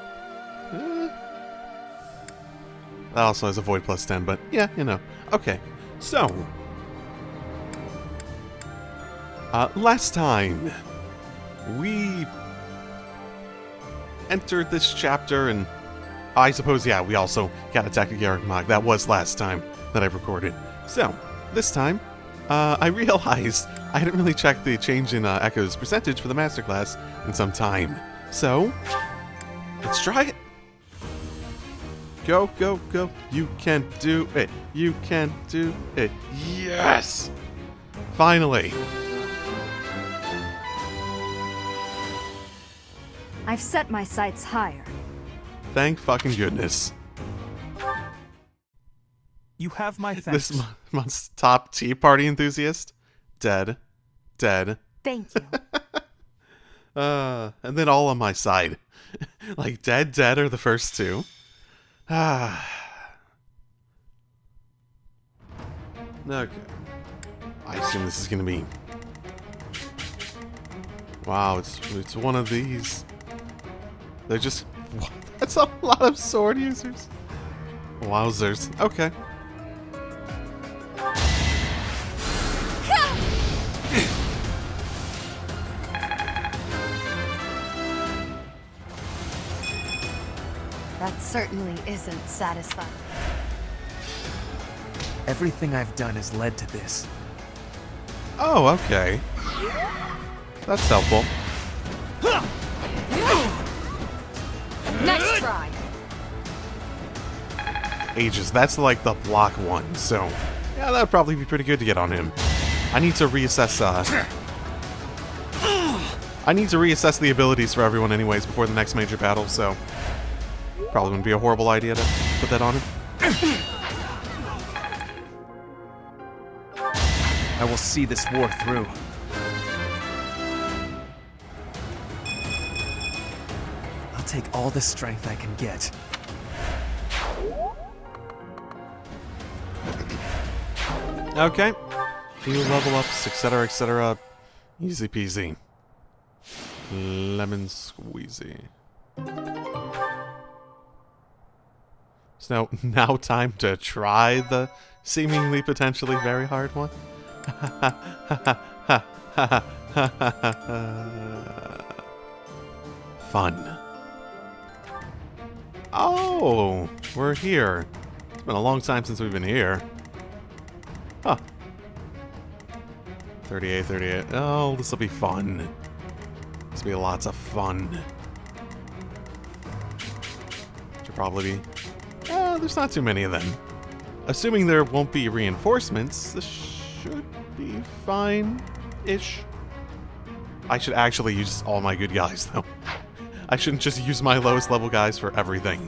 That also has avoid plus 10, but yeah, you know. Okay, so... last time, we entered this chapter and... I suppose, yeah, we also got attacked at Garrick Mach. That was last time that I recorded. So, this time, I realized I hadn't really checked the change in Echo's percentage for the masterclass in some time. So, let's try it. Go, go, go. You can do it. You can do it. Yes! Finally. I've set my sights higher. Thank fucking goodness. You have my thanks. This month's top Tea Party enthusiast? Dead. Dead. Thank you. And then all on my side. Like, dead are the first two. Okay. I assume this is gonna be... Wow, it's one of these. They're just... That's a lot of sword users. Wowzers. Okay. That certainly isn't satisfying. Everything I've done has led to this. Oh, okay. That's helpful. Nice try. Ages. That's like the block one, so yeah, that would probably be pretty good to get on him. I need to reassess. I need to reassess the abilities for everyone, anyways, before the next major battle. So probably wouldn't be a horrible idea to put that on him. I will see this war through. I'll take all the strength I can get. Okay. Few level ups, etc., etc. Easy peasy. Lemon squeezy. So now time to try the seemingly potentially very hard one. Fun. Oh, we're here. It's been a long time since we've been here. Huh. 38, 38. Oh, this will be fun. This will be lots of fun. Should probably be... there's not too many of them. Assuming there won't be reinforcements, this should be fine-ish. I should actually use all my good guys, though. I shouldn't just use my lowest level guys for everything.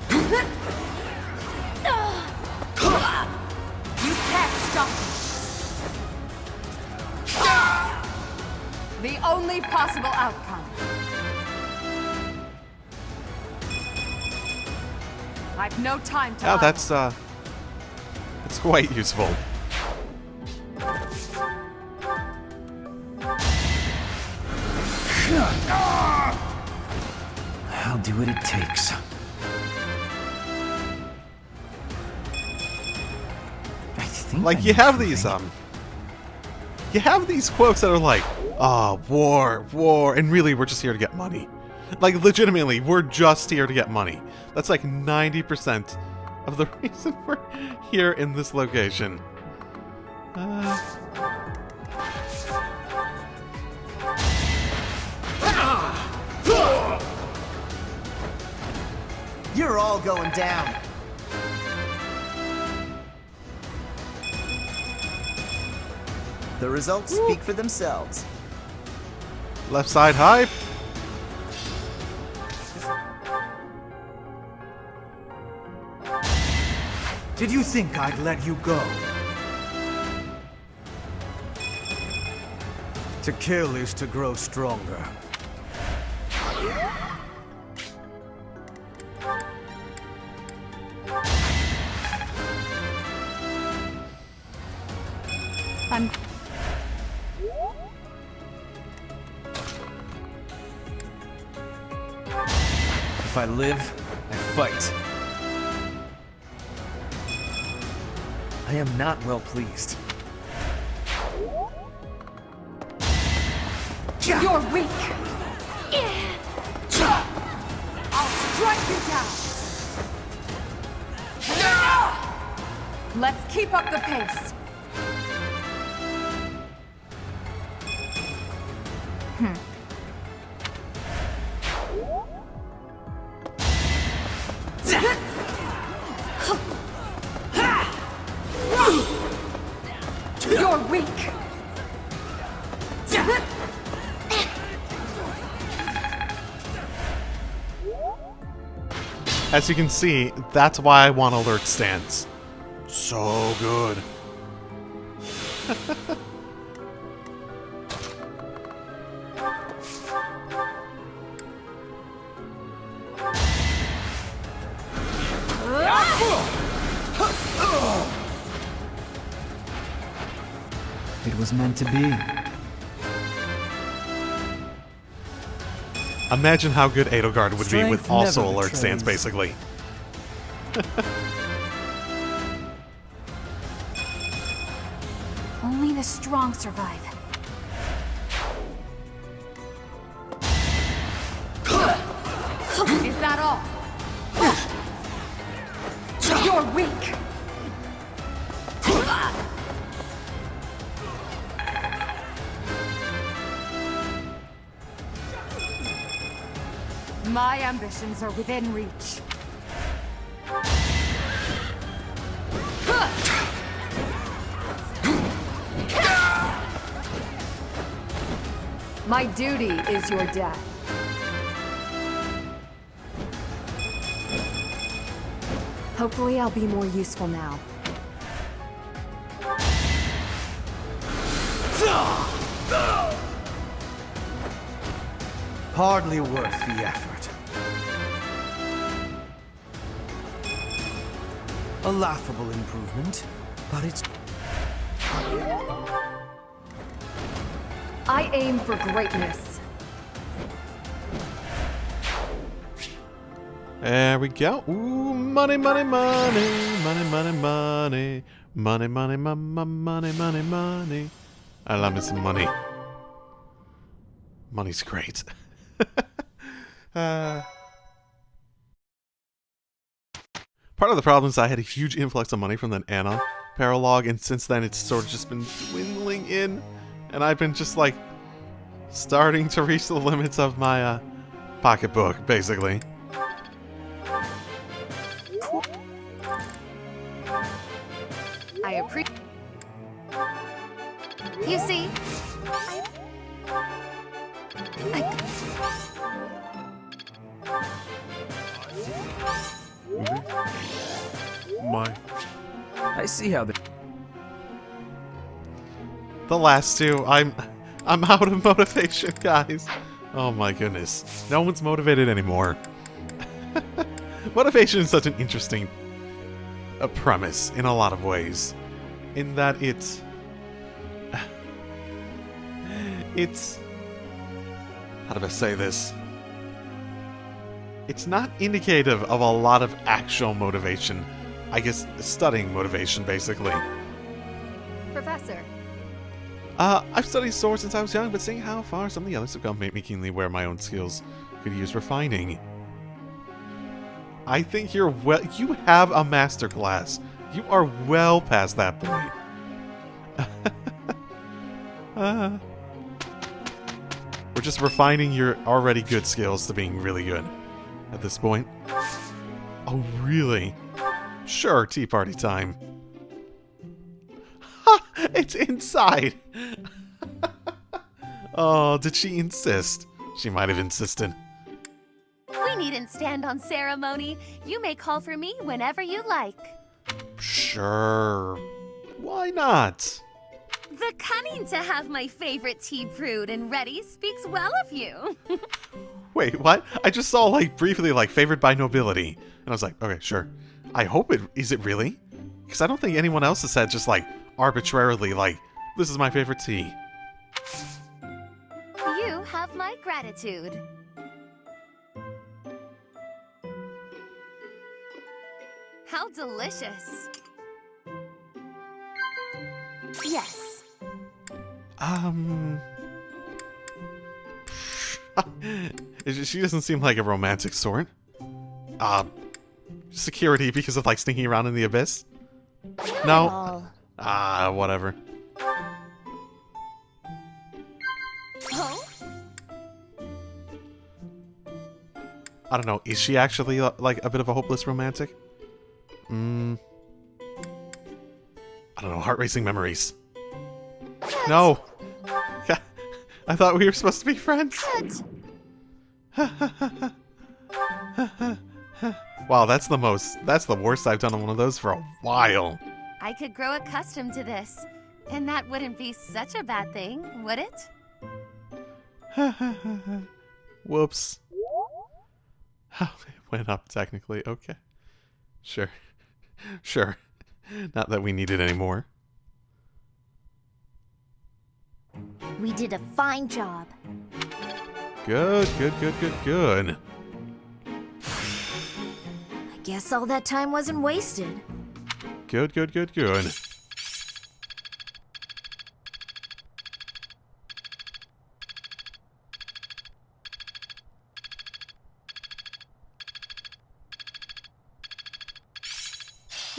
You can't stop me. The only possible outcome. I've no time to... Yeah, that's quite useful. I'll do what it takes. Like, you have these quotes that are like, oh, war, and really we're just here to get money. Like, legitimately, we're just here to get money. That's like 90% of the reason we're here in this location. You're all going down. The results speak for themselves. Left side hype. Did you think I'd let you go? To kill is to grow stronger. If I live, I fight. I am not well pleased. You're weak. I'll strike you down. Let's keep up the pace. You're weak. As you can see, that's why I want alert stance. So good. It was meant to be. Imagine how good Edelgard would be with Strength also never alert stance, betrays. basically. Only the strong survive. Is that all? You're weak. My ambitions are within reach. My duty is your death. Hopefully I'll be more useful now. Hardly worth the effort. A laughable improvement, but it's... I aim for greatness. There we go. Ooh, money, money, money, money, money, money, money, money, money, money, money. I love me some money. Money's great. Part of the problem is I had a huge influx of money from that Anna paralogue, and since then it's sort of just been dwindling in, and I've been just like starting to reach the limits of my pocketbook, basically. I appreciate. You see, I see how The last two, I'm out of motivation, guys. Oh my goodness. No one's motivated anymore. Motivation is such an interesting premise in a lot of ways. In that it's how do I say this? It's not indicative of a lot of actual motivation. I guess studying motivation, basically. Professor. I've studied swords since I was young, but seeing how far some of the others have gone made me keenly aware my own skills could use refining. I think you're well. You have a master class. You are well past that point. We're just refining your already good skills to being really good at this point. Oh, really? Sure, tea party time. Ha! It's inside! Oh, did she insist? She might have insisted. We needn't stand on ceremony. You may call for me whenever you like. Sure. Why not? The cunning to have my favorite tea brewed and ready speaks well of you. Wait, what? I just saw, like, briefly, like, favored by nobility. And I was like, okay, sure. I hope it... Is it really? Because I don't think anyone else has said just, like, arbitrarily, like, this is my favorite tea. You have my gratitude. How delicious. Yes. She doesn't seem like a romantic sort. Security because of, like, sneaking around in the abyss? No? Whatever. Oh? I don't know. Is she actually, like, a bit of a hopeless romantic? I don't know. Heart-racing memories. No! I thought we were supposed to be friends. Wow, that's the worst I've done on one of those for a while. I could grow accustomed to this, and that wouldn't be such a bad thing, would it? Whoops. Oh, it went up technically. Okay. Sure. Sure. Not that we need it anymore. We did a fine job. Good, good, good, good, good. I guess all that time wasn't wasted. Good, good, good, good.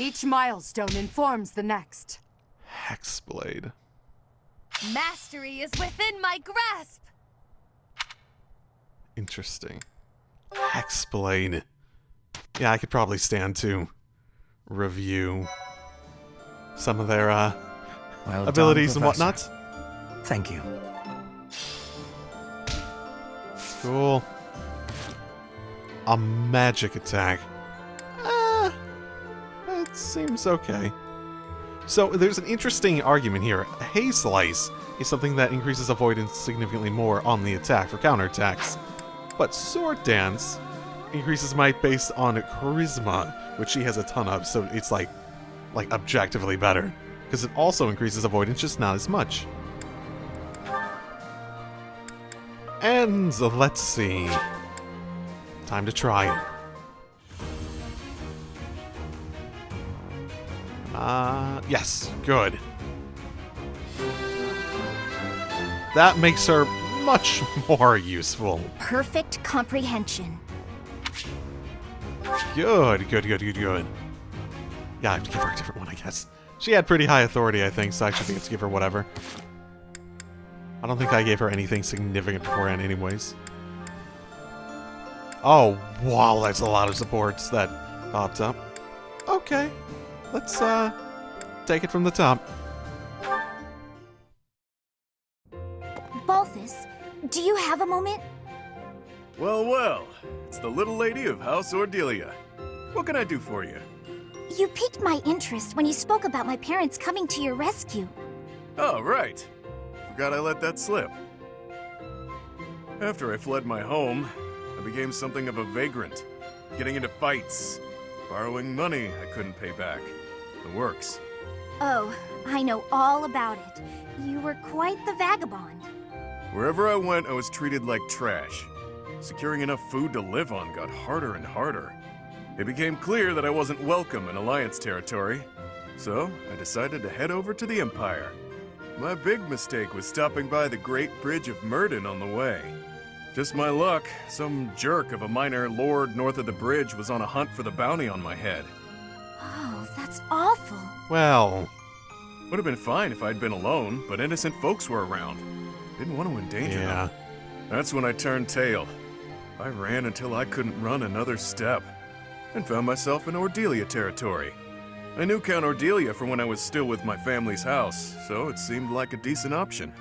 Each milestone informs the next. Hexblade. Mastery is within my grasp. Interesting. Hexblade. Yeah, I could probably stand to review some of their well abilities done, and whatnot. Thank you. Cool. A magic attack. It seems okay. So there's an interesting argument here. A Hay Slice is something that increases avoidance significantly more on the attack for counterattacks. But Sword Dance increases might based on charisma, which she has a ton of, so it's like objectively better. Because it also increases avoidance, just not as much. And let's see. Time to try it. Yes, good. That makes her much more useful. Perfect comprehension. Good, good, good, good, good. Yeah, I have to give her a different one, I guess. She had pretty high authority, I think, so I should be able to give her whatever. I don't think I gave her anything significant beforehand anyways. Oh, wow, that's a lot of supports that popped up. Okay, let's, take it from the top. Balthus, do you have a moment? Well, well, it's the little lady of House Ordelia. What can I do for you? You piqued my interest when you spoke about my parents coming to your rescue. Oh, right. Forgot I let that slip. After I fled my home, I became something of a vagrant, getting into fights, borrowing money I couldn't pay back. The works. Oh, I know all about it. You were quite the vagabond. Wherever I went, I was treated like trash. Securing enough food to live on got harder and harder. It became clear that I wasn't welcome in Alliance territory, so I decided to head over to the Empire. My big mistake was stopping by the Great Bridge of Murden on the way. Just my luck, some jerk of a minor lord north of the bridge was on a hunt for the bounty on my head. Oh, that's awful. Well... Would have been fine if I'd been alone, but innocent folks were around. Didn't want to endanger them. That's when I turned tail. I ran until I couldn't run another step, and found myself in Ordelia territory. I knew Count Ordelia from when I was still with my family's house, so it seemed like a decent option.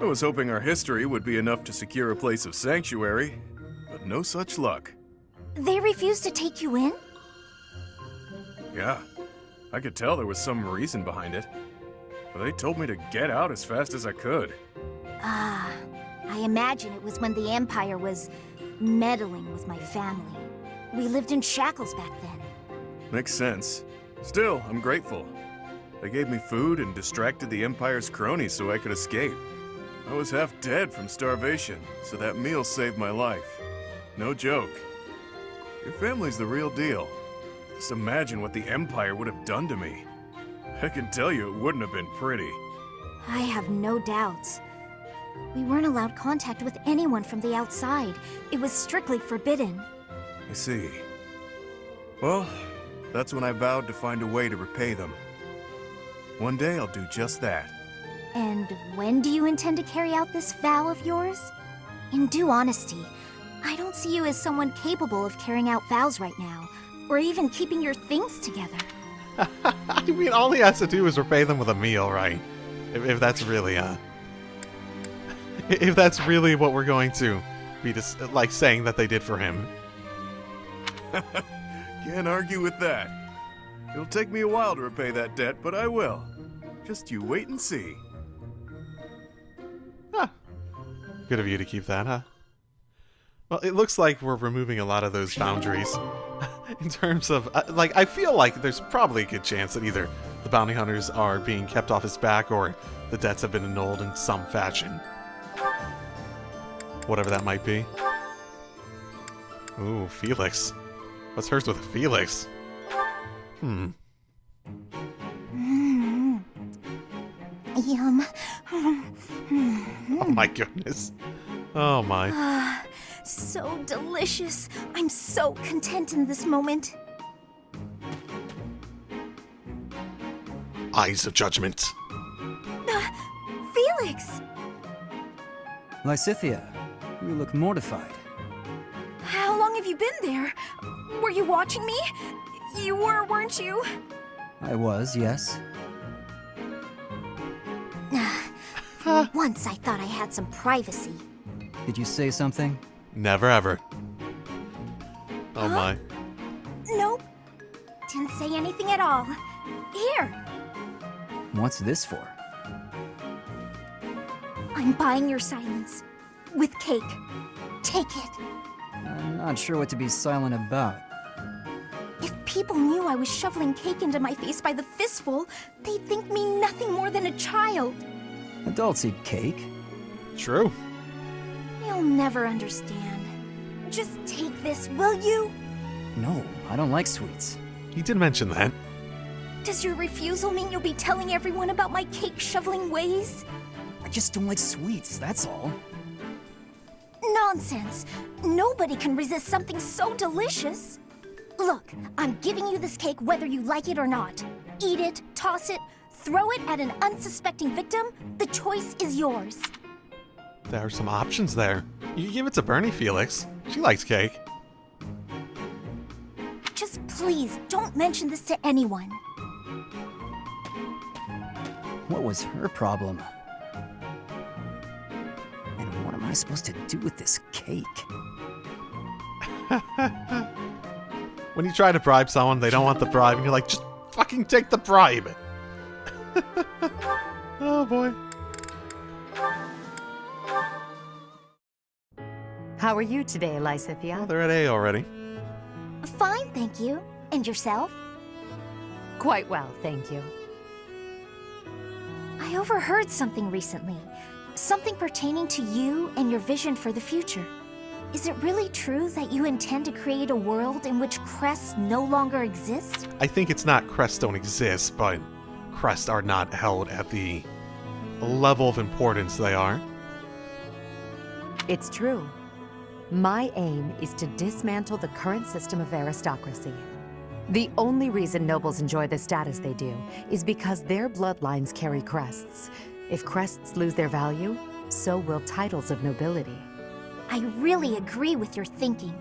I was hoping our history would be enough to secure a place of sanctuary, but no such luck. They refused to take you in? Yeah, I could tell there was some reason behind it, but they told me to get out as fast as I could. Ah, I imagine it was when the Empire was meddling with my family. We lived in shackles back then. Makes sense. Still, I'm grateful. They gave me food and distracted the Empire's cronies so I could escape. I was half dead from starvation, so that meal saved my life. No joke. Your family's the real deal. Just imagine what the Empire would have done to me. I can tell you it wouldn't have been pretty. I have no doubts. We weren't allowed contact with anyone from the outside. It was strictly forbidden. I see. Well, that's when I vowed to find a way to repay them. One day I'll do just that. And when do you intend to carry out this vow of yours? In due honesty, I don't see you as someone capable of carrying out vows right now, or even keeping your things together. I mean, all he has to do is repay them with a meal, right? If that's really, if that's really what we're going to be like saying that they did for him. Can't argue with that. It'll take me a while to repay that debt, but I will. Just you wait and see. Good of you to keep that, huh? Well, it looks like we're removing a lot of those boundaries. In terms of, like, I feel like there's probably a good chance that either the bounty hunters are being kept off his back or the debts have been annulled in some fashion. Whatever that might be. Ooh, Felix. What's hers with Felix? Yum. Oh my goodness. Oh my. Ah, so delicious. I'm so content in this moment. Eyes of judgment. Felix! Lysithea, you look mortified. How long have you been there? Were you watching me? You were, weren't you? I was, yes. For once, I thought I had some privacy. Did you say something? Never ever. Oh my. Nope. Didn't say anything at all. Here. What's this for? I'm buying your silence. With cake. Take it. I'm not sure what to be silent about. If people knew I was shoveling cake into my face by the fistful, they'd think me nothing more than a child. Adults eat cake. True. You'll never understand. Just take this, will you? No, I don't like sweets. He did mention that. Does your refusal mean you'll be telling everyone about my cake shoveling ways? I just don't like sweets, that's all. Nonsense! Nobody can resist something so delicious. Look, I'm giving you this cake whether you like it or not. Eat it, toss it, throw it at an unsuspecting victim. The choice is yours. There are some options there. You can give it to Bernie, Felix. She likes cake. Just please, don't mention this to anyone. What was her problem? And what am I supposed to do with this cake? When you try to bribe someone, they don't want the bribe, and you're like, just fucking take the bribe. Oh boy. How are you today, Lysithea? Oh, they're at A already. Fine, thank you. And yourself? Quite well, thank you. I overheard something recently. Something pertaining to you and your vision for the future. Is it really true that you intend to create a world in which crests no longer exist? I think it's not crests don't exist, but crests are not held at the level of importance they are. It's true. My aim is to dismantle the current system of aristocracy. The only reason nobles enjoy the status they do is because their bloodlines carry crests. If crests lose their value, so will titles of nobility. I really agree with your thinking.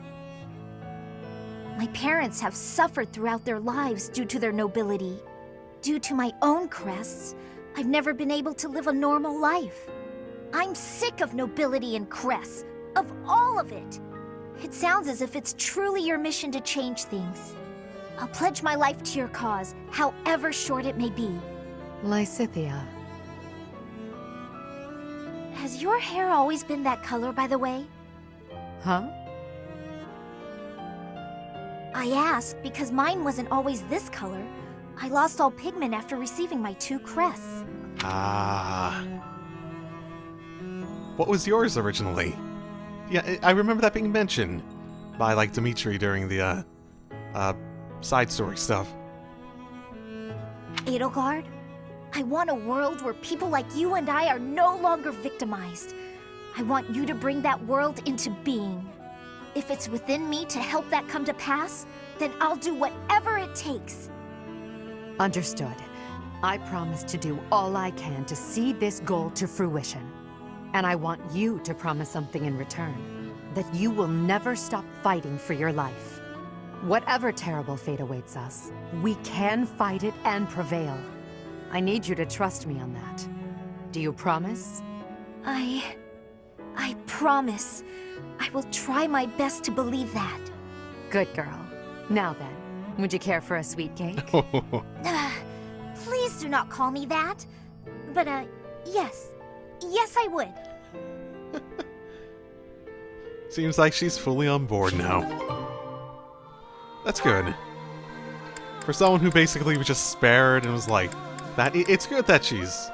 My parents have suffered throughout their lives due to their nobility. Due to my own crests, I've never been able to live a normal life. I'm sick of nobility and crests, of all of it. It sounds as if it's truly your mission to change things. I'll pledge my life to your cause, however short it may be. Lysithea. Has your hair always been that color, by the way? Huh? I ask because mine wasn't always this color. I lost all pigment after receiving my 2 crests. Ah. What was yours originally? Yeah, I remember that being mentioned by, like, Dimitri during the, side story stuff. Edelgard, I want a world where people like you and I are no longer victimized. I want you to bring that world into being. If it's within me to help that come to pass, then I'll do whatever it takes. Understood. I promise to do all I can to see this goal to fruition. And I want you to promise something in return. That you will never stop fighting for your life. Whatever terrible fate awaits us, we can fight it and prevail. I need you to trust me on that. Do you promise? I promise. I will try my best to believe that. Good girl. Now then, would you care for a sweet cake? Please do not call me that. But, yes. Yes, I would. Seems like she's fully on board now. That's good. For someone who basically was just spared and was like, that, it's good that she's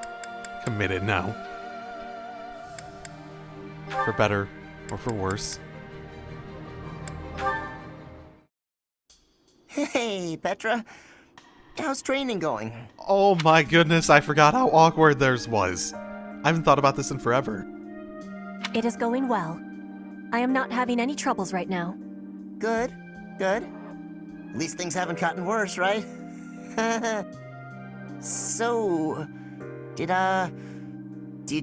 committed now. For better or for worse. Hey, Petra. How's training going? Oh my goodness, I forgot how awkward theirs was. I haven't thought about this in forever. It is going well. I am not having any troubles right now. Good, good. At least things haven't gotten worse, right? So, did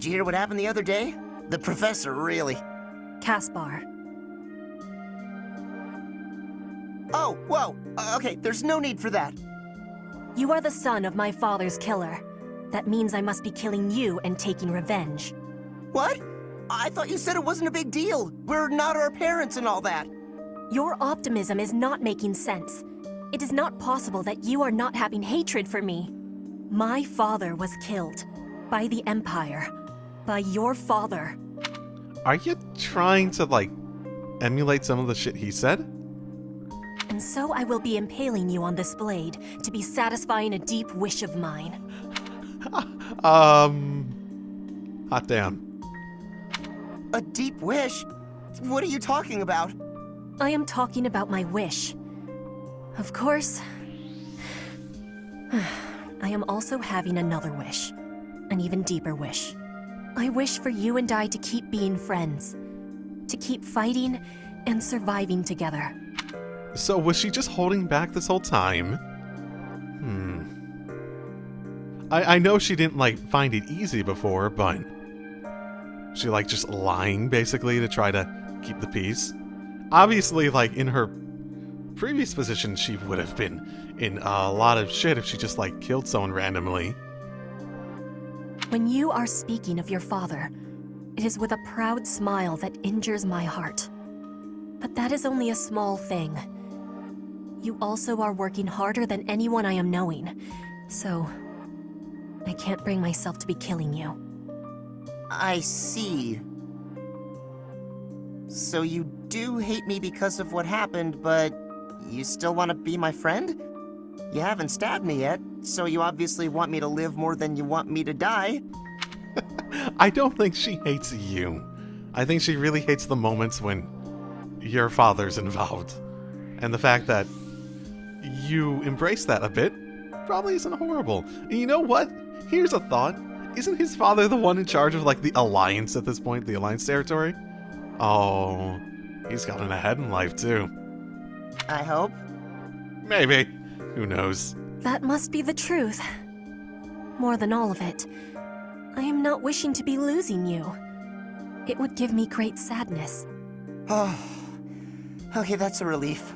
you hear what happened the other day? The professor, really. Caspar. Oh, whoa! Okay, there's no need for that. You are the son of my father's killer. That means I must be killing you and taking revenge. What? I thought you said it wasn't a big deal. We're not our parents and all that. Your optimism is not making sense. It is not possible that you are not having hatred for me. My father was killed. By the Empire. By your father. Are you trying to, like, emulate some of the shit he said? And so I will be impaling you on this blade to be satisfying a deep wish of mine. Hot damn. A deep wish? What are you talking about? I am talking about my wish. Of course, I am also having another wish. An even deeper wish. I wish for you and I to keep being friends. To keep fighting and surviving together. So was she just holding back this whole time? I know she didn't, like, find it easy before, but... she, like, just lying, basically, to try to keep the peace? Obviously, like, in her previous position, she would have been in a lot of shit if she just, like, killed someone randomly. When you are speaking of your father, it is with a proud smile that injures my heart. But that is only a small thing. You also are working harder than anyone I am knowing, so I can't bring myself to be killing you. I see. So you do hate me because of what happened, but you still want to be my friend? You haven't stabbed me yet, so you obviously want me to live more than you want me to die. I don't think she hates you. I think she really hates the moments when your father's involved. And the fact that you embrace that a bit probably isn't horrible. And you know what? Here's a thought. Isn't his father the one in charge of, like, the Alliance at this point? The Alliance territory? Oh, he's gotten ahead in life, too. I hope. Maybe. Who knows? That must be the truth. More than all of it, I am not wishing to be losing you. It would give me great sadness. Oh, okay, that's a relief.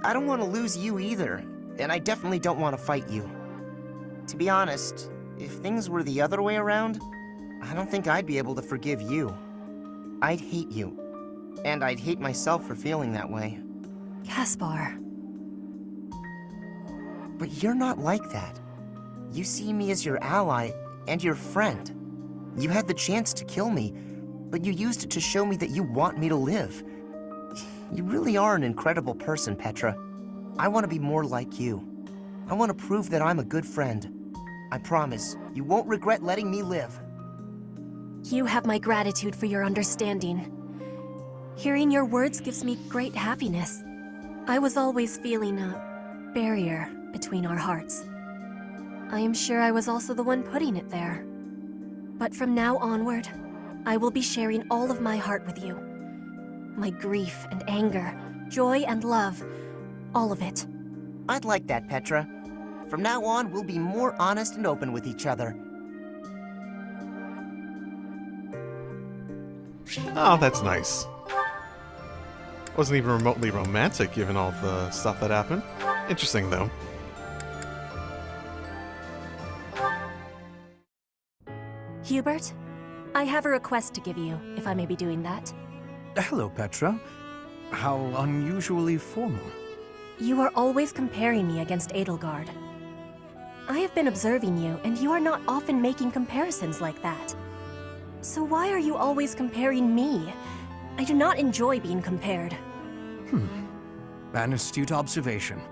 I don't want to lose you either, and I definitely don't want to fight you. To be honest, if things were the other way around, I don't think I'd be able to forgive you. I'd hate you, and I'd hate myself for feeling that way. Caspar. But you're not like that. You see me as your ally and your friend. You had the chance to kill me, but you used it to show me that you want me to live. You really are an incredible person, Petra. I want to be more like you. I want to prove that I'm a good friend. I promise, you won't regret letting me live. You have my gratitude for your understanding. Hearing your words gives me great happiness. I was always feeling a barrier between our hearts. I am sure I was also the one putting it there. But from now onward, I will be sharing all of my heart with you. My grief and anger, joy and love, all of it. I'd like that, Petra. From now on, we'll be more honest and open with each other. Oh, that's nice. Wasn't even remotely romantic given all the stuff that happened. Interesting, though. Hubert, I have a request to give you, if I may be doing that. Hello, Petra. How unusually formal. You are always comparing me against Edelgard. I have been observing you, and you are not often making comparisons like that. So why are you always comparing me? I do not enjoy being compared. An astute observation.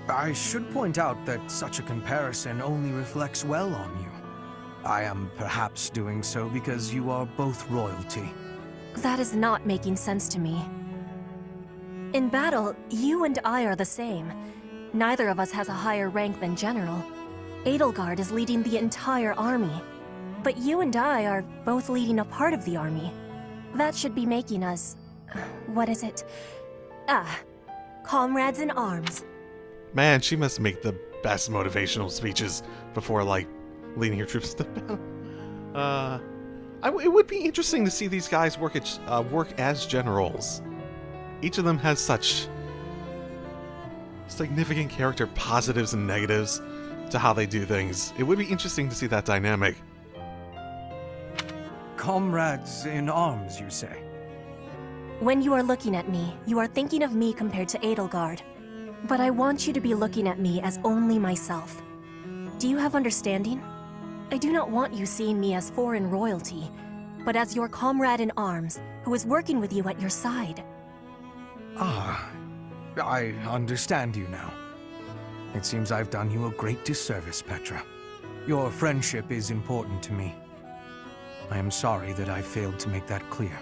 I should point out that such a comparison only reflects well on you. I am perhaps doing so because you are both royalty. That is not making sense to me. In battle, you and I are the same. Neither of us has a higher rank than general. Edelgard is leading the entire army. But you and I are both leading a part of the army. That should be making us... what is it? Comrades in arms. Man, she must make the best motivational speeches before, like, leading her troops to battle. It would be interesting to see these guys work as generals. Each of them has such significant character positives and negatives to how they do things. It would be interesting to see that dynamic. Comrades in arms, you say? When you are looking at me, you are thinking of me compared to Edelgard. But I want you to be looking at me as only myself. Do you have understanding? I do not want you seeing me as foreign royalty, but as your comrade in arms, who is working with you at your side. I understand you now. It seems I've done you a great disservice, Petra. Your friendship is important to me. I am sorry that I failed to make that clear.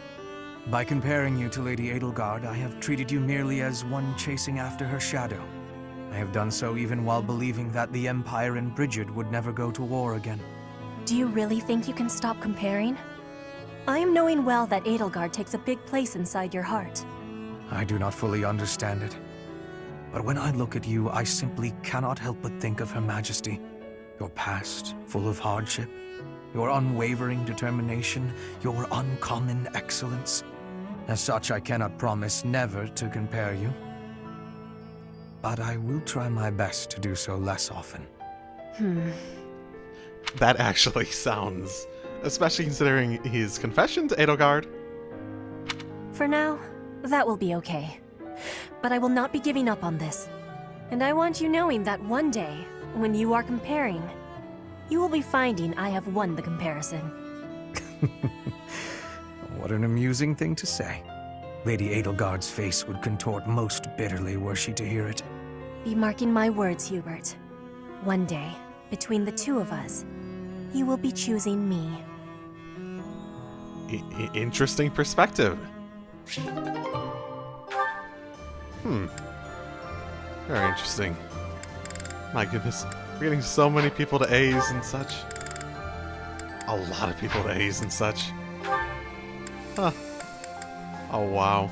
By comparing you to Lady Edelgard, I have treated you merely as one chasing after her shadow. I have done so even while believing that the Empire and Bridget would never go to war again. Do you really think you can stop comparing? I am knowing well that Edelgard takes a big place inside your heart. I do not fully understand it. But when I look at you, I simply cannot help but think of Her Majesty. Your past, full of hardship. Your unwavering determination. Your uncommon excellence. As such, I cannot promise never to compare you. But I will try my best to do so less often. That actually sounds... especially considering his confession to Edelgard. For now, that will be okay. But I will not be giving up on this. And I want you knowing that one day, when you are comparing, you will be finding I have won the comparison. What an amusing thing to say. Lady Edelgard's face would contort most bitterly were she to hear it. Be marking my words, Hubert. One day, between the two of us, you will be choosing me. Interesting perspective. Very interesting. My goodness. We're getting so many people to A's and such. A lot of people to A's and such. Huh. Oh, wow.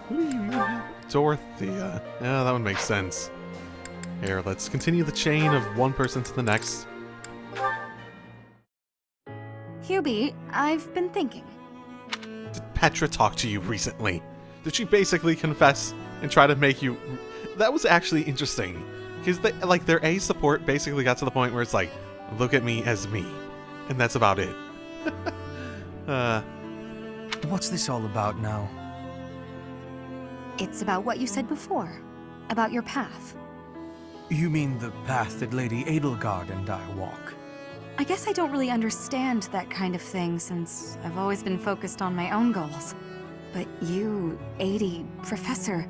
Who do you have? Dorothea. Yeah, that would make sense. Here, let's continue the chain of one person to the next. Hubie, I've been thinking. Did Petra talk to you recently? Did she basically confess and try to make you... That was actually interesting. Because like their A support basically got to the point where it's like, look at me as me. And that's about it. What's this all about now? It's about what you said before. About your path. You mean the path that Lady Edelgard and I walk? I guess I don't really understand that kind of thing since I've always been focused on my own goals. But you, Adi, Professor,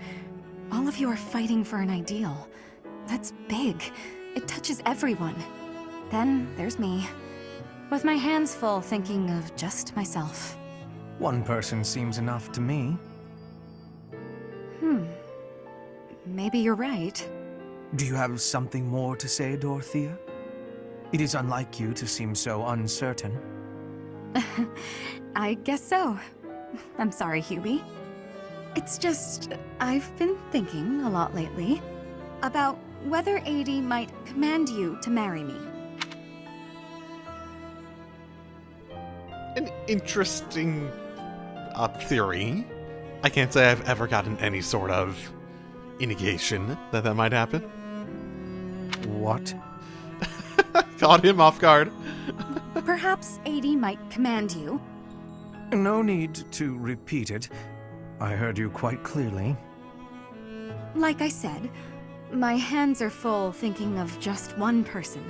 all of you are fighting for an ideal. That's big. It touches everyone. Then there's me, with my hands full thinking of just myself. One person seems enough to me. Maybe you're right. Do you have something more to say, Dorothea? It is unlike you to seem so uncertain. I guess so. I'm sorry, Hubie. It's just, I've been thinking a lot lately about whether Adi might command you to marry me. An interesting theory. I can't say I've ever gotten any sort of indication that that might happen. What? Caught him off guard. Perhaps Adi might command you. No need to repeat it. I heard you quite clearly. Like I said, my hands are full thinking of just one person.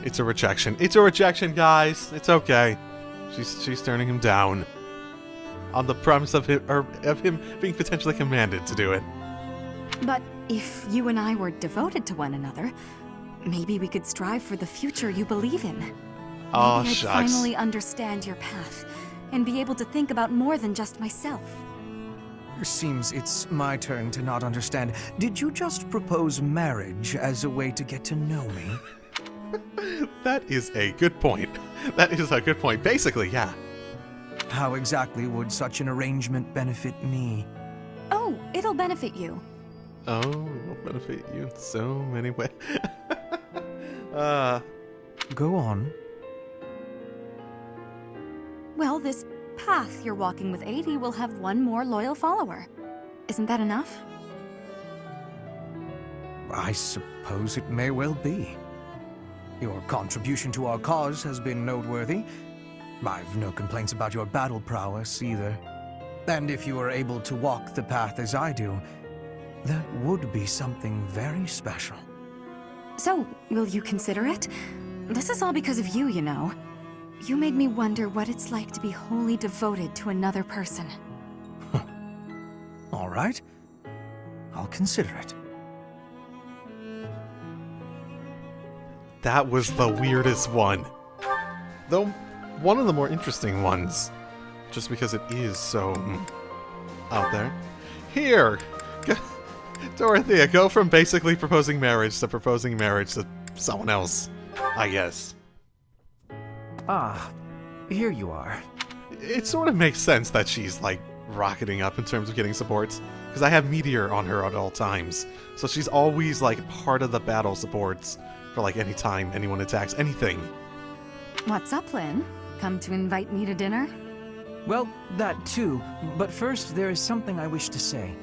It's a rejection. It's a rejection, guys. It's okay. She's turning him down. On the premise of him being potentially commanded to do it. But if you and I were devoted to one another, maybe we could strive for the future you believe in. Maybe I'd shucks. finally understand your path and be able to think about more than just myself. Seems it's my turn to not understand. Did you just propose marriage as a way to get to know me? That is a good point. That is a good point. Basically, yeah. How exactly would such an arrangement benefit me? Oh, it'll benefit you. Oh, it'll benefit you in so many ways. Go on. Well, this path you're walking with Adi will have one more loyal follower. Isn't that enough? I suppose it may well be. Your contribution to our cause has been noteworthy. I've no complaints about your battle prowess either. And if you are able to walk the path as I do, that would be something very special. So, will you consider it? This is all because of you, you know. You made me wonder what it's like to be wholly devoted to another person. All right. I'll consider it. That was the weirdest one. Though, one of the more interesting ones. Just because it is so... out there. Here! Dorothea, go from basically proposing marriage to someone else, I guess. Ah, here you are. It sort of makes sense that she's, like, rocketing up in terms of getting supports, because I have Meteor on her at all times. So she's always, like, part of the battle supports for, like, any time anyone attacks anything. What's up, Lynn? Come to invite me to dinner? Well, that too, but first there is something I wish to say.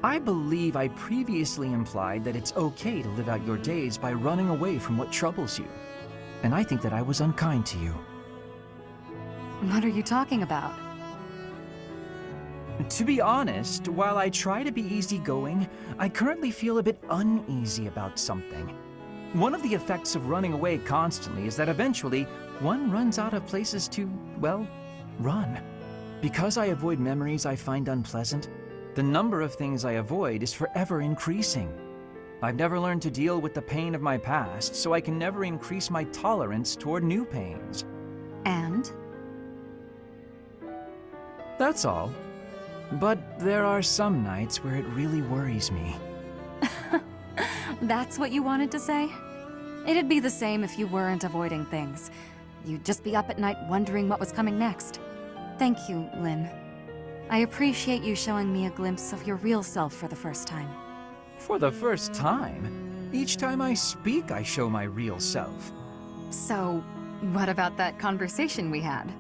I believe I previously implied that it's okay to live out your days by running away from what troubles you. And I think that I was unkind to you. What are you talking about? To be honest, while I try to be easygoing, I currently feel a bit uneasy about something. One of the effects of running away constantly is that eventually one runs out of places to, well, run. Because I avoid memories I find unpleasant, the number of things I avoid is forever increasing. I've never learned to deal with the pain of my past, so I can never increase my tolerance toward new pains. And? That's all. But there are some nights where it really worries me. That's what you wanted to say? It'd be the same if you weren't avoiding things. You'd just be up at night wondering what was coming next. Thank you, Lynn. I appreciate you showing me a glimpse of your real self for the first time. For the first time? Each time I speak, I show my real self. So, what about that conversation we had?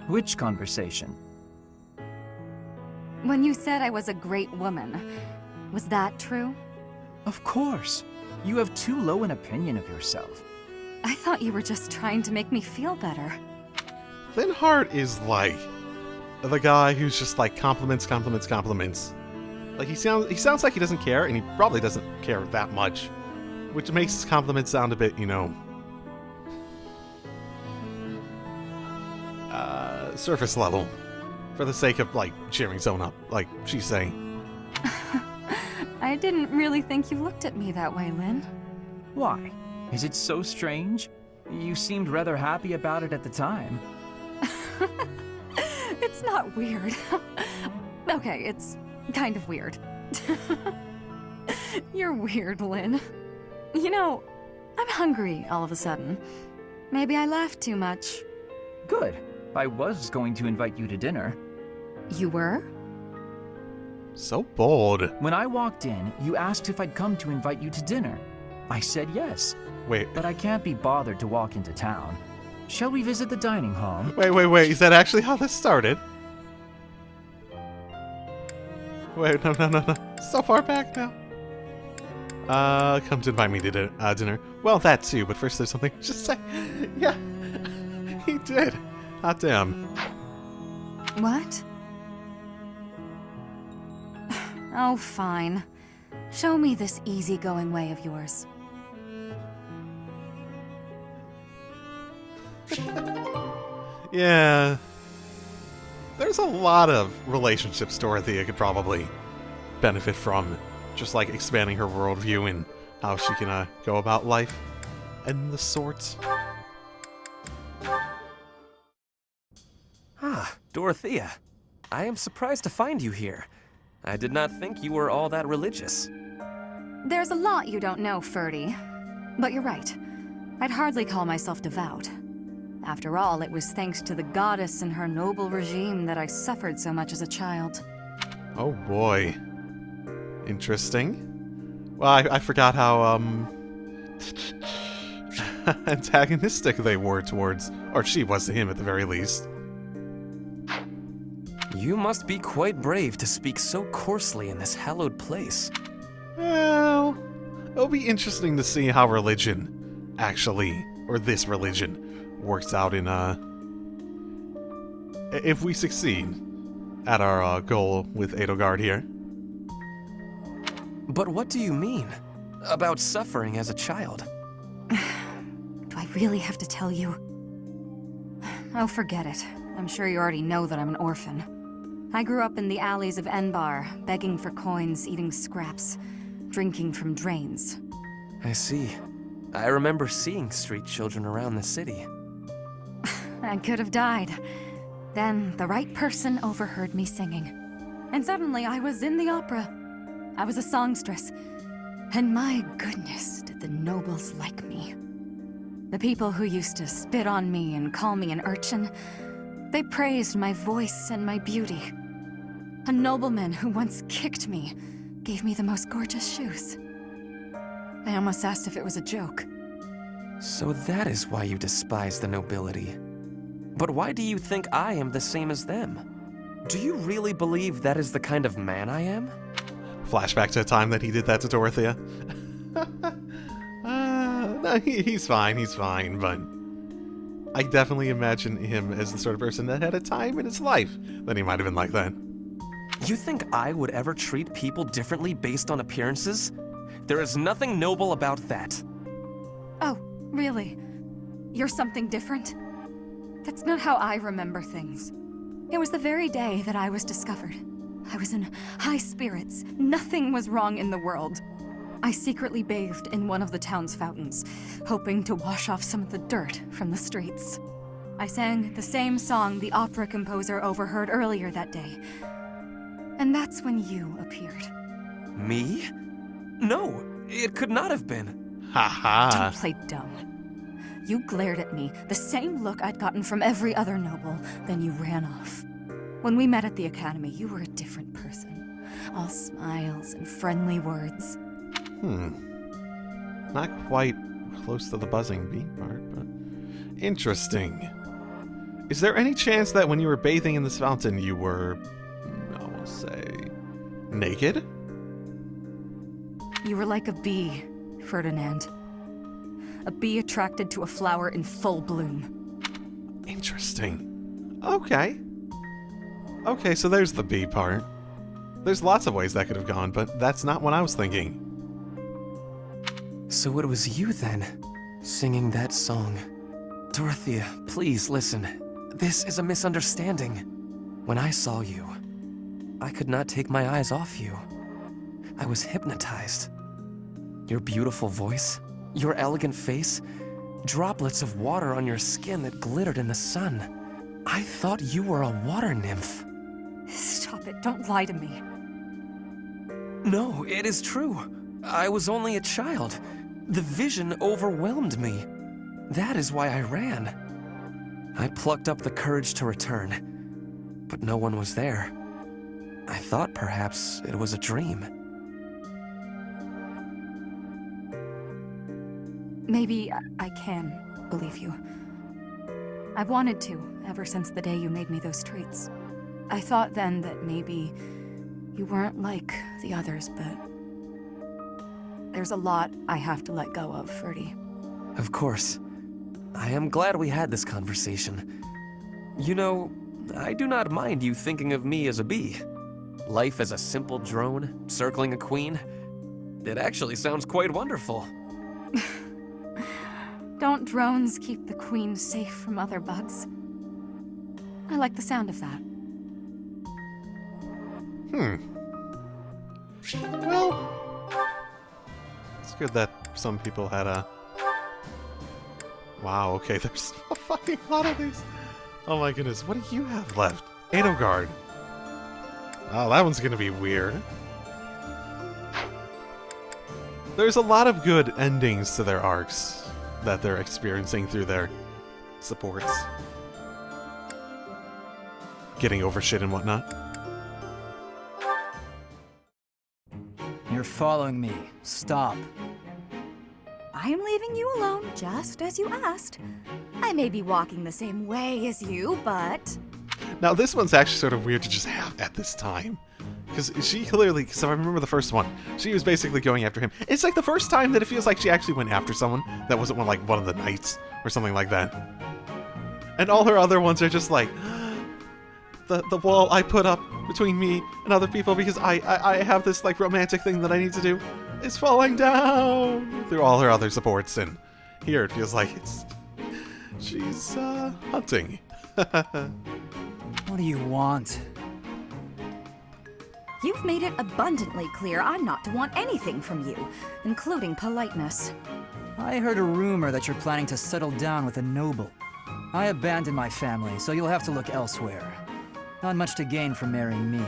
Which conversation? When you said I was a great woman, was that true? Of course. You have too low an opinion of yourself. I thought you were just trying to make me feel better. Lynn Hart is like the guy who's just like compliments, compliments, compliments. Like he sounds like he doesn't care, and he probably doesn't care that much, which makes his compliments sound a bit, you know, surface level, for the sake of like cheering someone up, like she's saying. I didn't really think you looked at me that way, Lynn. Why? Is it so strange? You seemed rather happy about it at the time. It's not weird. Okay, it's kind of weird. You're weird, Lynn. You know, I'm hungry all of a sudden. Maybe I laughed too much. Good. I was going to invite you to dinner. You were? So bold. When I walked in, you asked if I'd come to invite you to dinner. I said yes. Wait. But I can't be bothered to walk into town. Shall we visit the dining hall? Wait. Is that actually how this started? Wait, no. So far back now. Come to invite me to dinner. Well, that too, but first there's something to just say. Yeah, he did. Hot damn. What? Oh, fine. Show me this easygoing way of yours. Yeah. There's a lot of relationships Dorothea could probably benefit from. Just like expanding her worldview and how she can go about life and the sorts. Ah, Dorothea. I am surprised to find you here. I did not think you were all that religious. There's a lot you don't know, Ferdy. But you're right. I'd hardly call myself devout. After all, it was thanks to the goddess and her noble regime that I suffered so much as a child. Oh boy. Interesting. Well, I forgot how, antagonistic they were towards, or she was to him at the very least. You must be quite brave to speak so coarsely in this hallowed place. Well, it'll be interesting to see how religion actually, or this religion, works out in, if we succeed at our goal with Edelgard here. But what do you mean? About suffering as a child? Do I really have to tell you? Oh, forget it. I'm sure you already know that I'm an orphan. I grew up in the alleys of Enbar, begging for coins, eating scraps, drinking from drains. I see. I remember seeing street children around the city. I could have died. Then the right person overheard me singing. And suddenly I was in the opera. I was a songstress. And my goodness, did the nobles like me. The people who used to spit on me and call me an urchin, they praised my voice and my beauty. A nobleman who once kicked me gave me the most gorgeous shoes. I almost asked if it was a joke. So that is why you despise the nobility. But why do you think I am the same as them? Do you really believe that is the kind of man I am? Flashback to a time that he did that to Dorothea. No, he's fine, but I definitely imagine him as the sort of person that had a time in his life that he might have been like that. You think I would ever treat people differently based on appearances? There is nothing noble about that. Oh, really? You're something different? That's not how I remember things. It was the very day that I was discovered. I was in high spirits. Nothing was wrong in the world. I secretly bathed in one of the town's fountains, hoping to wash off some of the dirt from the streets. I sang the same song the opera composer overheard earlier that day. And that's when you appeared. Me? No, it could not have been. Ha Don't play dumb. You glared at me, the same look I'd gotten from every other noble, then you ran off. When we met at the academy, you were a different person. All smiles and friendly words. Not quite close to the buzzing bee part, but interesting. Is there any chance that when you were bathing in this fountain, you were, I will say, naked? You were like a bee, Ferdinand. A bee attracted to a flower in full bloom. Interesting. Okay. Okay, so there's the bee part. There's lots of ways that could have gone, but that's not what I was thinking. So it was you then, singing that song. Dorothea, please listen. This is a misunderstanding. When I saw you, I could not take my eyes off you. I was hypnotized. Your beautiful voice, your elegant face, droplets of water on your skin that glittered in the sun. I thought you were a water nymph. Stop it, don't lie to me. No, it is true. I was only a child. The vision overwhelmed me. That is why I ran. I plucked up the courage to return, but no one was there. I thought perhaps it was a dream. Maybe I can believe you. I've wanted to, ever since the day you made me those treats. I thought then that maybe you weren't like the others, but there's a lot I have to let go of, Ferdy. Of course. I am glad we had this conversation. You know, I do not mind you thinking of me as a bee. Life as a simple drone, circling a queen. It actually sounds quite wonderful. Don't drones keep the queen safe from other bugs? I like the sound of that. Well, it's good that some people had a... Wow, okay, there's a fucking lot of these. Oh my goodness, what do you have left? Edelgard. Oh, that one's gonna be weird. There's a lot of good endings to their arcs that they're experiencing through their supports. Getting over shit and whatnot. You're following me. Stop. I am leaving you alone, just as you asked. I may be walking the same way as you, but... Now this one's actually sort of weird to just have at this time. Because she clearly, because I remember the first one, she was basically going after him. It's like the first time that it feels like she actually went after someone that wasn't one of the knights or something like that. And all her other ones are just like, the wall I put up between me and other people because I have this like romantic thing that I need to do is falling down through all her other supports. And here it feels like she's hunting. What do you want? You've made it abundantly clear I'm not to want anything from you, including politeness. I heard a rumor that you're planning to settle down with a noble. I abandoned my family, so you'll have to look elsewhere. Not much to gain from marrying me.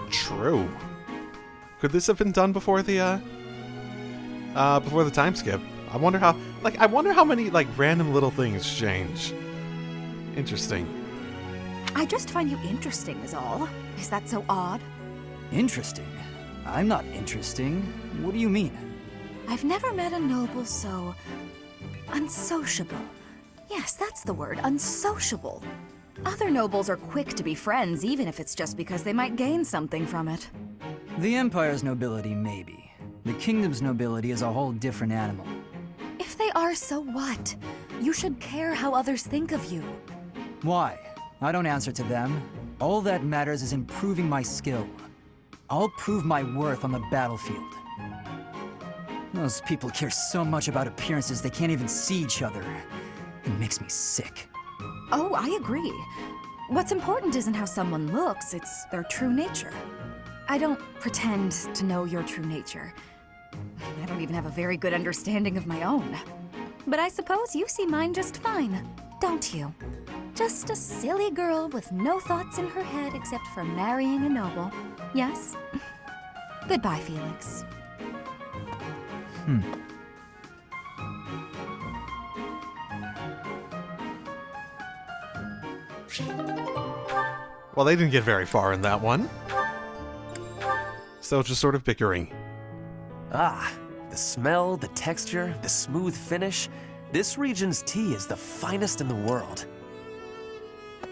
True. Could this have been done before the time skip? I wonder how many like random little things change. Interesting. I just find you interesting is all. Is that so odd? Interesting? I'm not interesting. What do you mean? I've never met a noble so... unsociable. Yes, that's the word, unsociable. Other nobles are quick to be friends, even if it's just because they might gain something from it. The Empire's nobility, maybe. The Kingdom's nobility is a whole different animal. If they are, so what? You should care how others think of you. Why? I don't answer to them. All that matters is improving my skill. I'll prove my worth on the battlefield. Those people care so much about appearances they can't even see each other. It makes me sick. Oh, I agree. What's important isn't how someone looks, it's their true nature. I don't pretend to know your true nature. I don't even have a very good understanding of my own. But I suppose you see mine just fine. don't you? Just a silly girl with no thoughts in her head except for marrying a noble. Yes? Goodbye, Felix. Well, they didn't get very far in that one. Still just sort of bickering. Ah, the smell, the texture, the smooth finish. This region's tea is the finest in the world.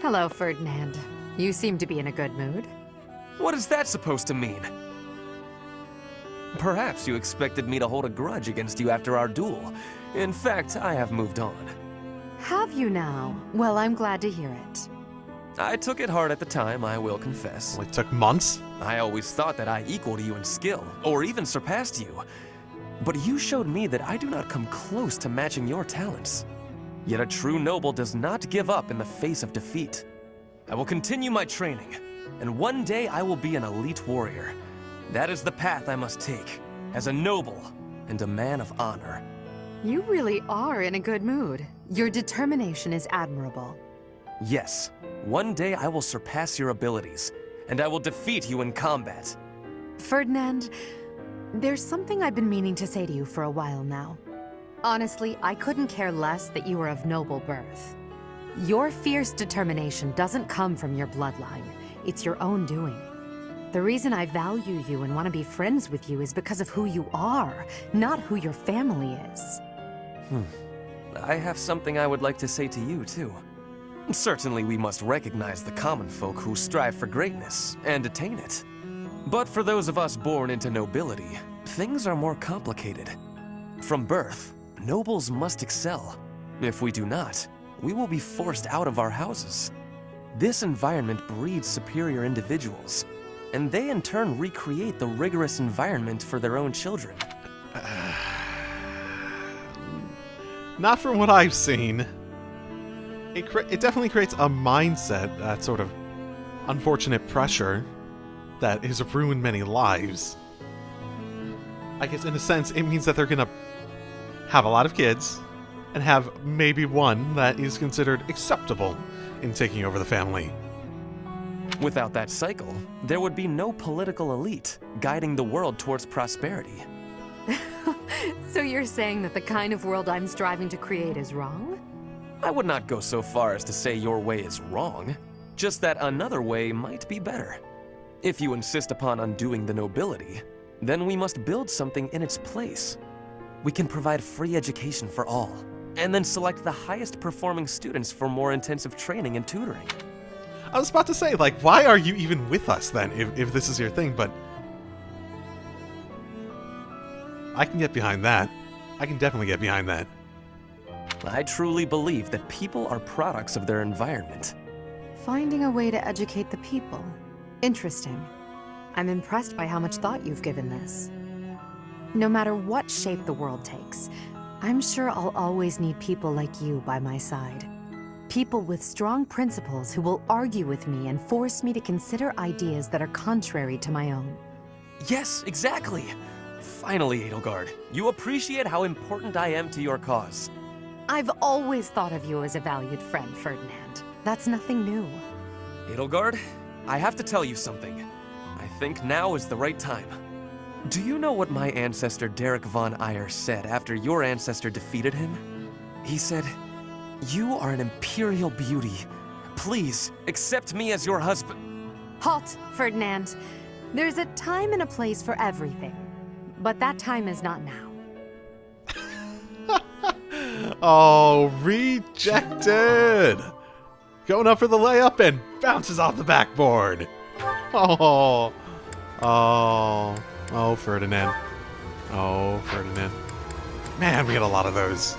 Hello, Ferdinand. You seem to be in a good mood. What is that supposed to mean? Perhaps you expected me to hold a grudge against you after our duel. In fact, I have moved on. Have you now? Well, I'm glad to hear it. I took it hard at the time, I will confess. It took months? I always thought that I equaled you in skill, or even surpassed you. But you showed me that I do not come close to matching your talents. Yet a true noble does not give up in the face of defeat. I will continue my training, and one day I will be an elite warrior. That is the path I must take, as a noble and a man of honor. You really are in a good mood. Your determination is admirable. Yes, one day I will surpass your abilities, and I will defeat you in combat. Ferdinand, there's something I've been meaning to say to you for a while now. Honestly, I couldn't care less that you were of noble birth. Your fierce determination doesn't come from your bloodline. It's your own doing. The reason I value you and want to be friends with you is because of who you are, not who your family is. I have something I would like to say to you, too. Certainly we must recognize the common folk who strive for greatness and attain it. But for those of us born into nobility, things are more complicated. From birth, nobles must excel. If we do not, we will be forced out of our houses. This environment breeds superior individuals, and they in turn recreate the rigorous environment for their own children. Not from what I've seen. It definitely creates a mindset, that sort of unfortunate pressure that has ruined many lives. I guess in a sense, it means that they're gonna have a lot of kids, and have maybe one that is considered acceptable in taking over the family. Without that cycle, there would be no political elite guiding the world towards prosperity. So you're saying that the kind of world I'm striving to create is wrong? I would not go so far as to say your way is wrong, just that another way might be better. If you insist upon undoing the nobility, then we must build something in its place. We can provide free education for all, and then select the highest performing students for more intensive training and tutoring. I was about to say, like, why are you even with us then, if this is your thing, but I can get behind that. I can definitely get behind that. I truly believe that people are products of their environment. Finding a way to educate the people. Interesting. I'm impressed by how much thought you've given this. No matter what shape the world takes, I'm sure I'll always need people like you by my side. People with strong principles who will argue with me and force me to consider ideas that are contrary to my own. Yes, exactly! Finally, Edelgard, you appreciate how important I am to your cause. I've always thought of you as a valued friend, Ferdinand. That's nothing new. Edelgard, I have to tell you something. I think now is the right time. Do you know what my ancestor Derek von Eyre said after your ancestor defeated him? He said, "You are an imperial beauty. Please, accept me as your husband." Halt, Ferdinand. There's a time and a place for everything. But that time is not now. Oh, rejected! Going up for the layup and bounces off the backboard. Oh, Ferdinand. Oh, Ferdinand. Man, we get a lot of those.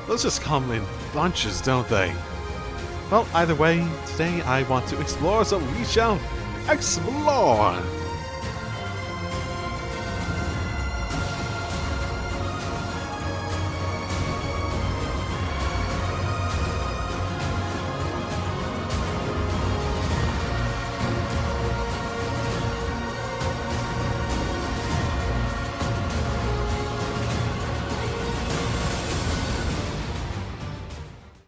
Those just come in bunches, don't they? Well, either way, today I want to explore, so we shall explore.